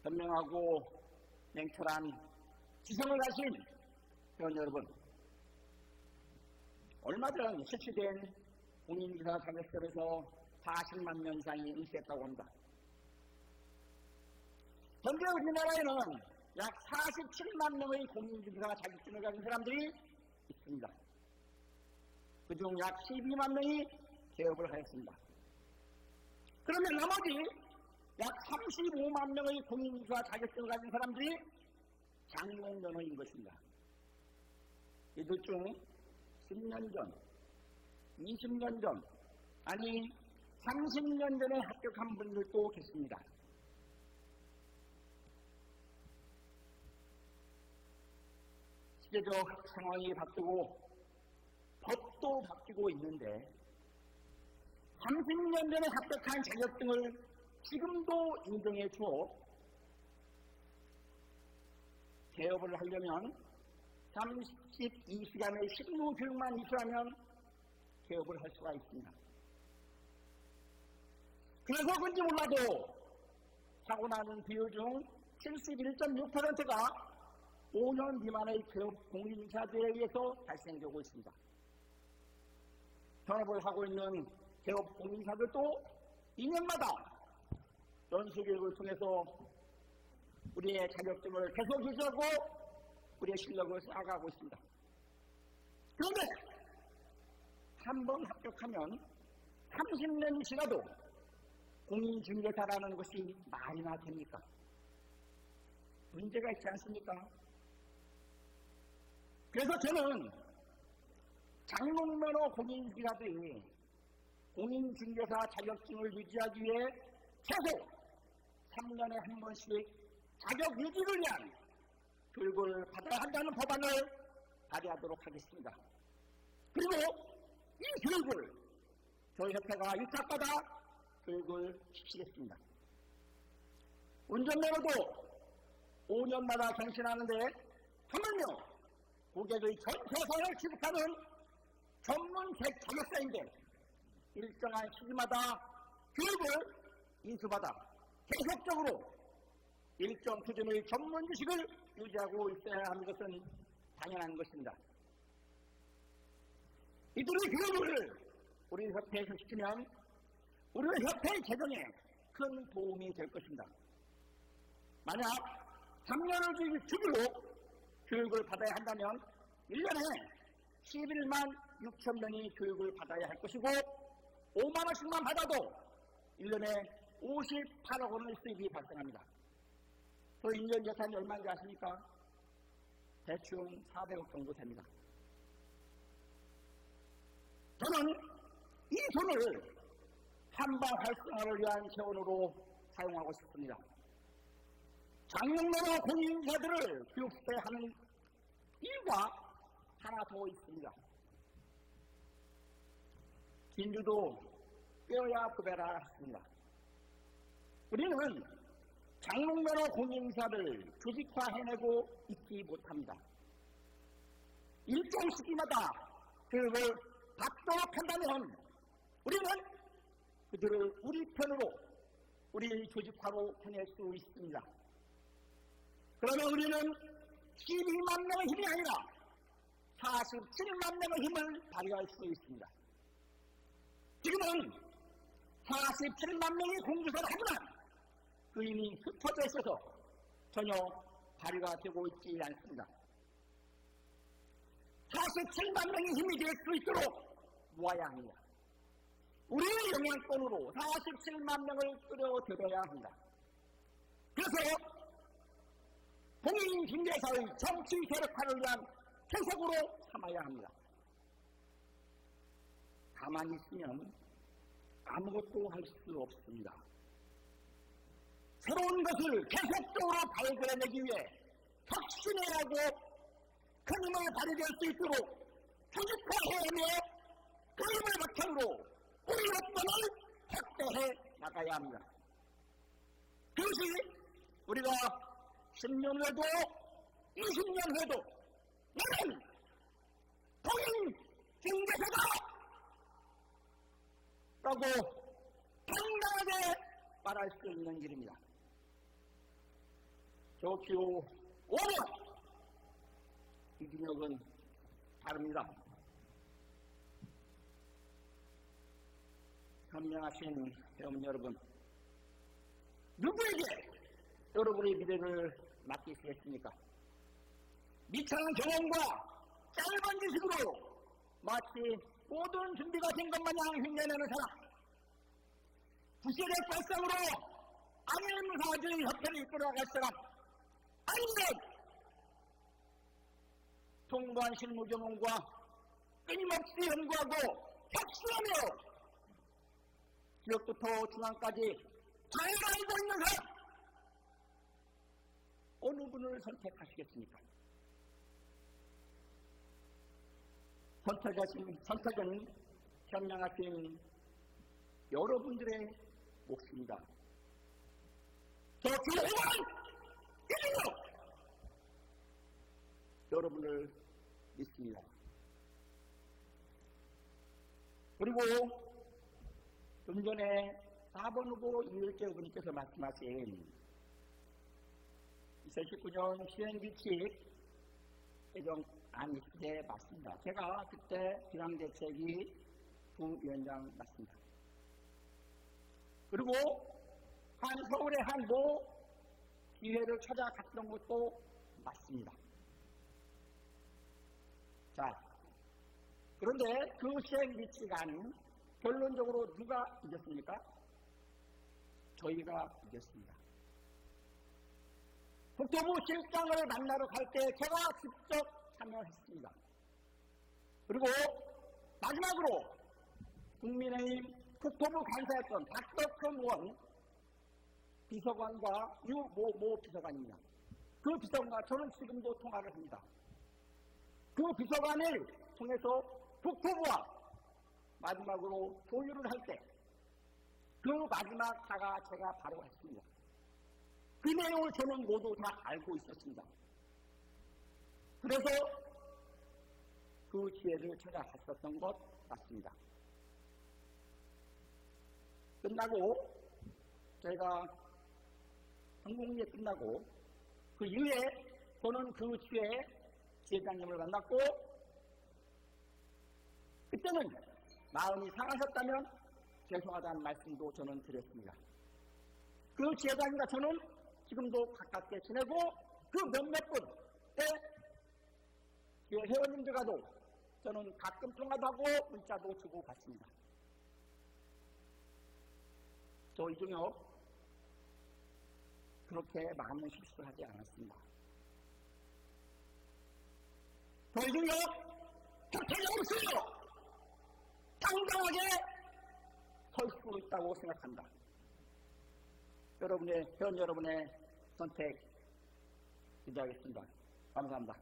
현명하고 냉철한 지성을 가진 회원 여러분, 얼마 전 실시된 공인중개사 자격증에서 40만 명 이상이 응시했다고 합니다. 현재 우리나라에는 약 47만 명의 공인중개사 자격증을 가진 사람들이 있습니다. 그중 약 12만 명이 개업을 하였습니다. 그러면 나머지 약 35만 명의 공인중개사 자격증을 가진 사람들이 장롱면허인 것입니다. 이들 중 10년 전, 20년 전, 아니 30년 전에 합격한 분들도 계십니다. 시대적 상황이 바뀌고 법도 바뀌고 있는데 30년 전에 합격한 자격증을 지금도 인정해 주어 개업을 하려면 32시간의 실무 교육만 이수하면 개업을 할 수가 있습니다. 그래서 그런지 몰라도 사고 나는 비율 중 71.6%가 5년 미만의 개업 공인인사들에 의해서 발생되고 있습니다. 현업을 하고 있는 개업 공인사들도 2년마다 연수교육을 통해서 우리의 자격증을 계속 유지하고 우리의 실력을 쌓아가고 있습니다. 그런데 한 번 합격하면 30년이 지나도 공인중개사라는 것이 말이나 됩니까? 문제가 있지 않습니까? 그래서 저는 장롱면허 공인중개사들이 공인중개사 자격증을 유지하기 위해 최소 3년에 한 번씩 자격 유지를 위한 교육을 받아야 한다는 법안을 발의하도록 하겠습니다. 그리고 이 교육을 저희 협회가 위탁받아 교육을 시키겠습니다. 운전면허도 5년마다 갱신하는데 하물며 고객의 전 재산을 취득하는 전문 자격사인데 일정한 시기마다 교육을 인수받아 계속적으로 일정 수준의 전문 지식을 유지하고 있어야 하는 것은 당연한 것입니다. 이들의 교육을 우리 협회에서 시키면 우리 협회의 재정에 큰 도움이 될 것입니다. 만약 3년을 주기로 교육을 받아야 한다면 1년에 11만 6천 명이 교육을 받아야 할 것이고 5만 원씩만 받아도 1년에 58억 원의 수입이 발생합니다. 그 1년 예산이 얼마인지 아십니까? 대충 400억 정도 됩니다. 저는 이 돈을 한방 활성화를 위한 재원으로 사용하고 싶습니다. 장롱면허 공인인사들을 교육시켜야 하는 이유가 하나 더 있습니다. 진주도 꿰어야 부배라 했습니다. 우리는 장롱면허 공인인사를 조직화해내고 있지 못합니다. 일정 시기마다 교육을 받도록 한다면 우리는 그들을 우리 편으로 우리 조직화로 해낼 수 있습니다. 그러면 우리는 12만 명의 힘이 아니라 47만 명의 힘을 발휘할 수 있습니다. 지금은 47만 명의 공주사를 하지만 그 힘이 흩어져 있어서 전혀 발휘가 되고 있지 않습니다. 47만 명의 힘이 될 수 있도록 모아야 합니다. 우리의 영향권으로 47만 명을 끌어들여야 합니다. 그래서 공인중개사의 정치 개혁화를 위한 해석으로 삼아야 합니다. 가만히 있으면 아무것도 할 수 없습니다. 새로운 것을 계속적으로 발견해내기 위해 혁신해야 하고 큰 힘을 발휘될 수 있도록 조직화해야 하며 그 힘을 바탕으로 우리 여건을 확대해 나가야 합니다. 그것이 우리가 10년 후에도 20년 후에도 나는 공인중개사다! 라고 당당하게 말할 수 있는 일입니다. 좋기요 5년 이준혁은 다릅니다. 현명하신 회원 여러분, 누구에게 여러분의 미래를 맡기시겠습니까? 미천한 경험과 짧은 지식으로 마치 모든 준비가 된 것 마냥 흉내내는 사람, 부실의 발상으로 안일무사하게 협회를 이끌어갈 사람, 아니면 통관 실무 경험과 끊임없이 연구하고 혁신하며 지역부터 중앙까지 잘 알고 있는 사람, 어느 분을 선택하시겠습니까? 선택은 현명하신 여러분들의 몫입니다. 저 주의는 이기로 여러분을 믿습니다. 그리고 좀 전에 4번 후보 이일재 후보님께서 말씀하신 2019년 시행규칙 개정안이 그때 맞습니다. 제가 그때 비상대책위 부위원장 맞습니다. 그리고 서울의 한 모 기회를 찾아갔던 것도 맞습니다. 자, 그런데 그 시행규칙안 결론적으로 누가 이겼습니까? 저희가 이겼습니다. 국토부 실장을 만나러 갈 때 제가 직접 참여했습니다. 그리고 마지막으로 국민의힘 국토부 간사였던 박덕흠 의원 비서관과 유모 비서관입니다. 그 비서관과 저는 지금도 통화를 합니다. 그 비서관을 통해서 국토부와 마지막으로 조율을 할 때 그 마지막 사가 제가 바로 했습니다. 그 내용을 저는 모두 다 알고 있었습니다. 그래서 그 기회를 찾아갔었던 것 같습니다. 끝나고 저희가 성공리에 끝나고 그 이후에 저는 그 뒤에 지회장님을 만났고 그때는 마음이 상하셨다면 죄송하다는 말씀도 저는 드렸습니다. 그 지회장님과 저는 지금도 가깝게 지내고 그 몇몇 분의 회원님들과도 저는 가끔 통화도 하고 문자도 주고 받습니다. 저 이중혁 그렇게 많은 실수를 하지 않았습니다. 저 이중혁 곁에 없어요. 당당하게 설 수 있다고 생각합니다. 회원 여러분의 선택 기대하겠습니다. 감사합니다.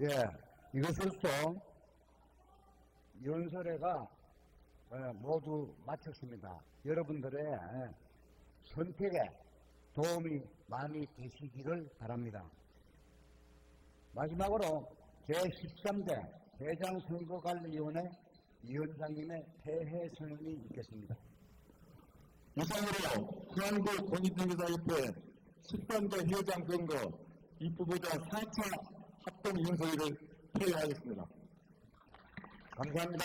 예, 이것으로써 연설회가 모두 마쳤습니다. 여러분들의 선택에 도움이 많이 되시기를 바랍니다. 마지막으로 제13대 대장선거관리위원회 위원장님의 폐해 선언이 있겠습니다. 이상으로 한국 공익정치사협회 13대 회장 선거 입후보자 4차 합동 인소위를 폐회하겠습니다. 감사합니다.